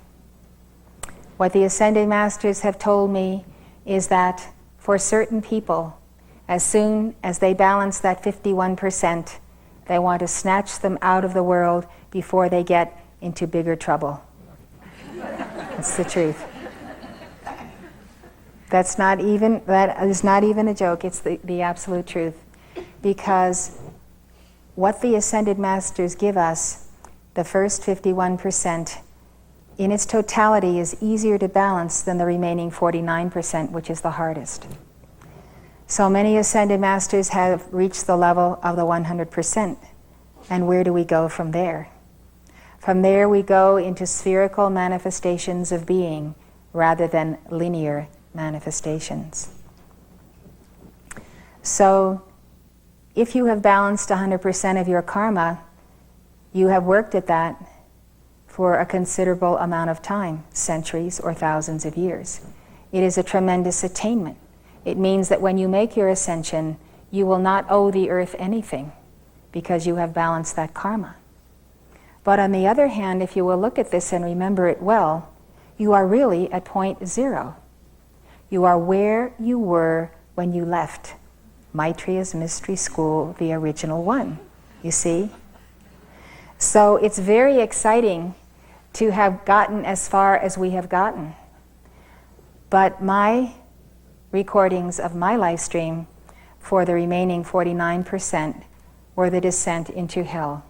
What the Ascended Masters have told me is that for certain people, as soon as they balance that 51%, they want to snatch them out of the world before they get into bigger trouble. That's the truth. That is not even a joke, it's the absolute truth. Because what the Ascended Masters give us, the first 51%, in its totality is easier to balance than the remaining 49%, which is the hardest. So many Ascended Masters have reached the level of the 100%. And where do we go from there? From there we go into spherical manifestations of being rather than linear manifestations. So if you have balanced 100% of your karma, you have worked at that for a considerable amount of time, centuries or thousands of years. It is a tremendous attainment. It means that when you make your ascension, you will not owe the earth anything because you have balanced that karma. But on the other hand, if you will look at this and remember it well, you are really at point zero. You are where you were when you left Maitreya's Mystery School, the original one, you see? So it's very exciting to have gotten as far as we have gotten. But my recordings of my life stream for the remaining 49% were the descent into hell.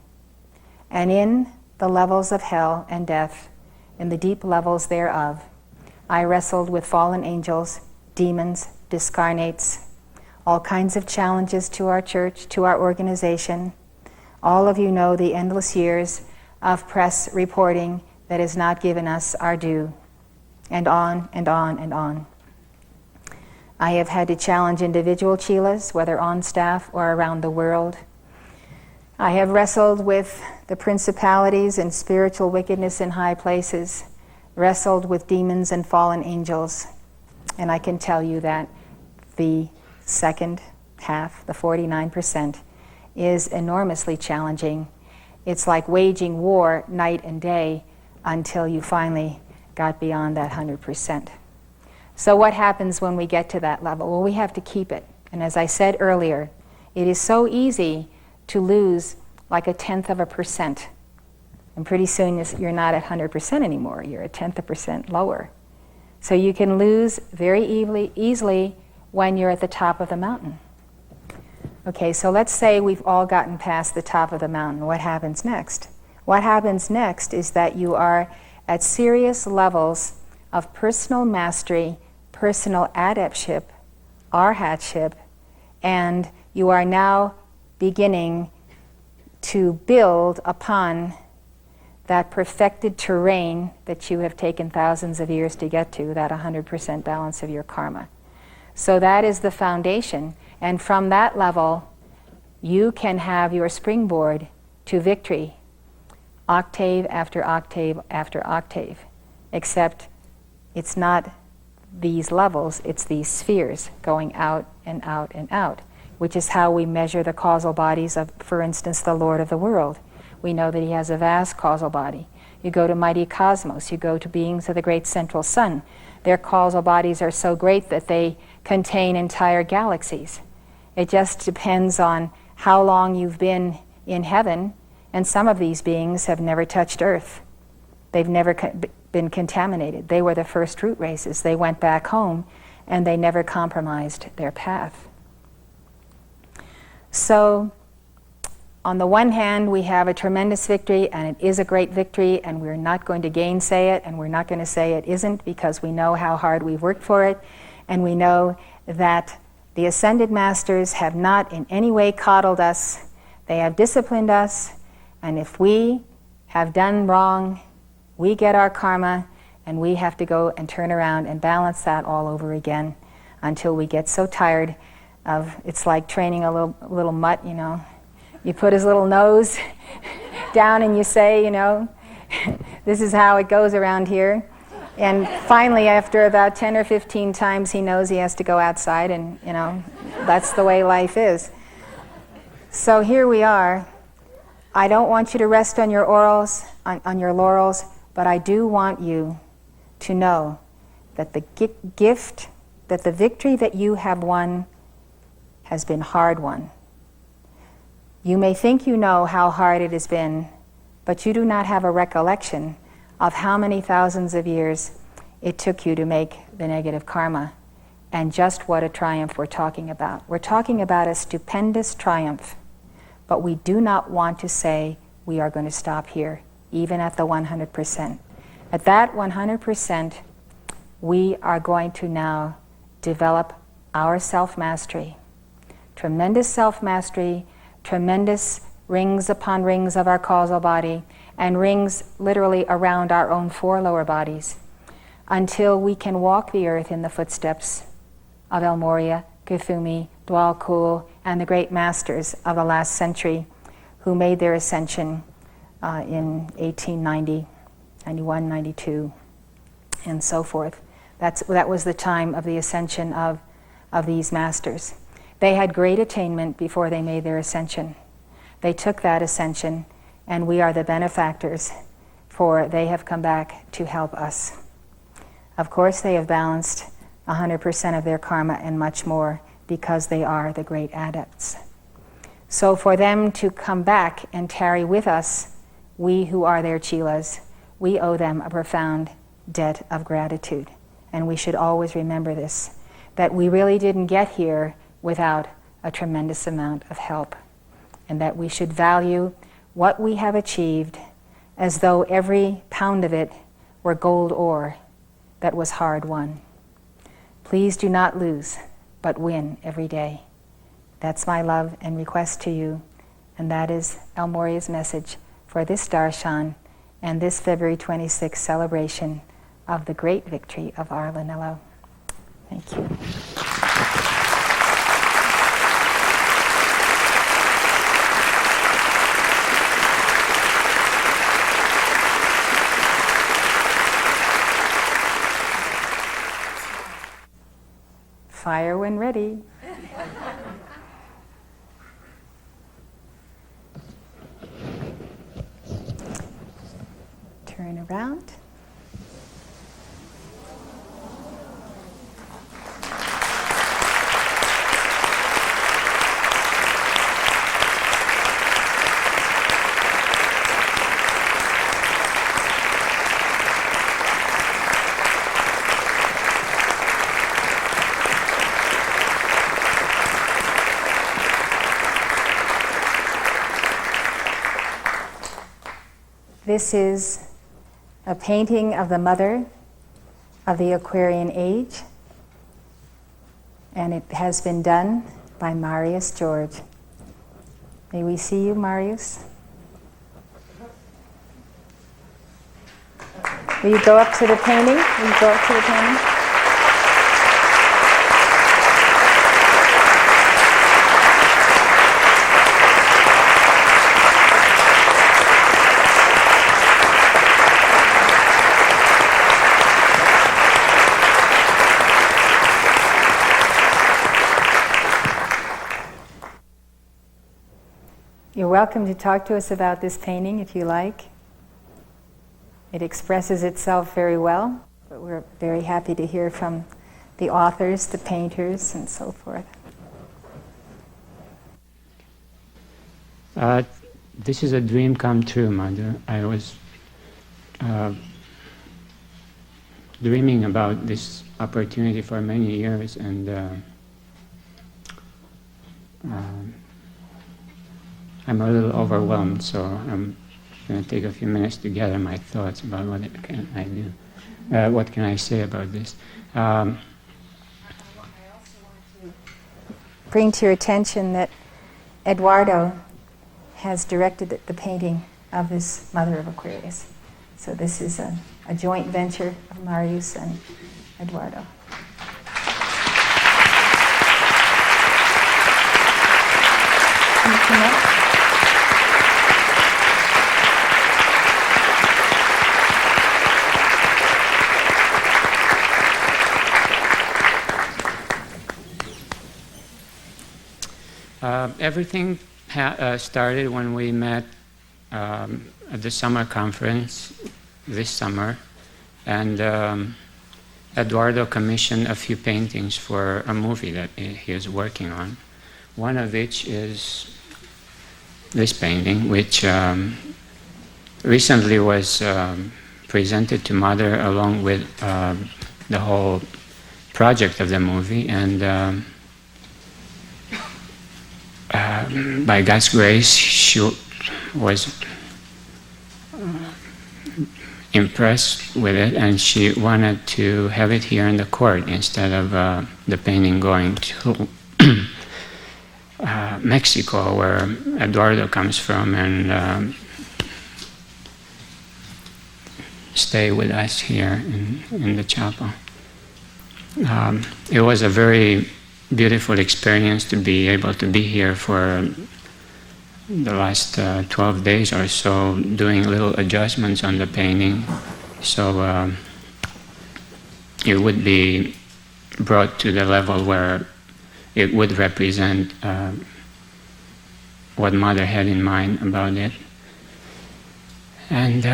And in the levels of hell and death, in the deep levels thereof, I wrestled with fallen angels, demons, discarnates, all kinds of challenges to our church, to our organization. All of you know the endless years of press reporting that has not given us our due, and on and on and on. I have had to challenge individual chelas, whether on staff or around the world. I have wrestled with the principalities and spiritual wickedness in high places, wrestled with demons and fallen angels. And I can tell you that the second half, the 49%, is enormously challenging. It's like waging war night and day until you finally got beyond that 100%. So what happens when we get to that level? Well, we have to keep it. And as I said earlier, it is so easy to lose like 0.1%. And pretty soon you're not at 100% anymore. You're 0.1% lower. So you can lose very easily when you're at the top of the mountain. Okay, so let's say we've all gotten past the top of the mountain. What happens next? What happens next is that you are at serious levels of personal mastery, personal adeptship, arhatship, and you are now beginning to build upon that perfected terrain that you have taken thousands of years to get to, that 100% balance of your karma. So that is the foundation, and from that level, you can have your springboard to victory, octave after octave after octave, except it's not these levels, it's these spheres going out and out and out, which is how we measure the causal bodies of, for instance, the Lord of the world. We know that he has a vast causal body. You go to mighty cosmos, you go to beings of the great central sun. Their causal bodies are so great that they contain entire galaxies. It just depends on how long you've been in heaven, and some of these beings have never touched Earth. They've never been contaminated. They were the first root races. They went back home, and they never compromised their path. So, on the one hand, we have a tremendous victory, and it is a great victory, and we're not going to gainsay it, and we're not going to say it isn't, because we know how hard we've worked for it, and we know that the Ascended Masters have not in any way coddled us. They have disciplined us, and if we have done wrong, we get our karma, and we have to go and turn around and balance that all over again until we get so tired of, it's like training a little mutt, you know. You put his little nose down and you say, you know, this is how it goes around here. And finally, after about 10 or 15 times, he knows he has to go outside, and, you know, that's the way life is. So here we are. I don't want you to rest on your laurels, but I do want you to know that the gift, that the victory that you have won has been hard won. You may think you know how hard it has been, but you do not have a recollection of how many thousands of years it took you to make the negative karma, and just what a triumph we're talking about. We're talking about a stupendous triumph, but we do not want to say we are going to stop here, even at the 100%. At that 100%, we are going to now develop our self-mastery. Tremendous self-mastery, tremendous rings upon rings of our causal body, and rings literally around our own 4 lower bodies, until we can walk the earth in the footsteps of El Morya, Kuthumi, Dwal Kul, and the great masters of the last century who made their ascension in 1890, 91, 92, and so forth. That was the time of the ascension of these masters. They had great attainment before they made their ascension. They took that ascension, and we are the benefactors, for they have come back to help us. Of course, they have balanced 100% of their karma and much more, because they are the great adepts. So for them to come back and tarry with us, we who are their chelas, we owe them a profound debt of gratitude. And we should always remember this, that we really didn't get here without a tremendous amount of help, and that we should value what we have achieved as though every pound of it were gold ore that was hard won. Please do not lose, but win every day. That's my love and request to you, and that is El Morya's message for this darshan and this February 26th celebration of the great victory of our Lanello. Thank you. Fire when ready. Turn around. This is a painting of the Mother of the Aquarian Age, and it has been done by Marius George. May we see you, Marius? Will you go up to the painting? Will you go up to the painting? You're welcome to talk to us about this painting if you like. It expresses itself very well, but we're very happy to hear from the authors, the painters, and so forth. This is a dream come true, Mother. I was dreaming about this opportunity for many years, and I'm a little overwhelmed, so I'm going to take a few minutes to gather my thoughts about what can I do. What can I say about this? I also want to bring to your attention that Eduardo has directed the painting of this Mother of Aquarius. So this is a joint venture of Marius and Eduardo. Can you come up? Everything started when we met at the summer conference this summer, and Eduardo commissioned a few paintings for a movie that he is working on. One of which is this painting, which recently was presented to Mother along with the whole project of the movie, and by God's grace, she was impressed with it, and she wanted to have it here in the court instead of the painting going to Mexico, where Eduardo comes from, and stay with us here in the chapel. It was a very beautiful experience to be able to be here for the last 12 days or so, doing little adjustments on the painting, so it would be brought to the level where it would represent what Mother had in mind about it. And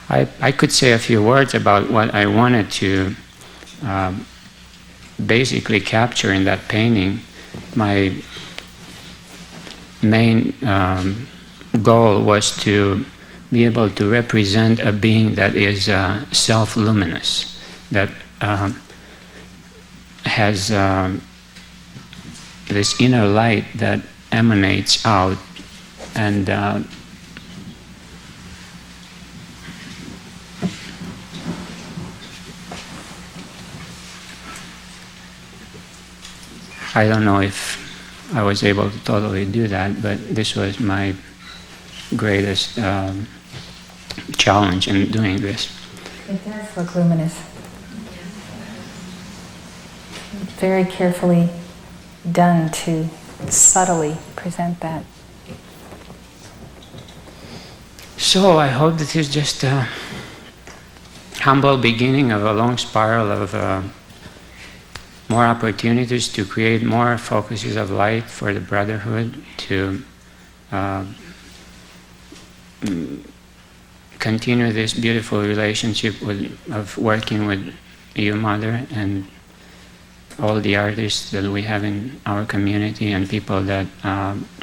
I could say a few words about what I wanted to basically capture in that painting. My main goal was to be able to represent a being that is self-luminous, that has this inner light that emanates out, and I don't know if I was able to totally do that, but this was my greatest challenge in doing this. It does look luminous. Very carefully done to subtly present that. So I hope this is just a humble beginning of a long spiral of more opportunities to create more focuses of light for the Brotherhood, to continue this beautiful relationship of working with you, Mother, and all the artists that we have in our community, and people that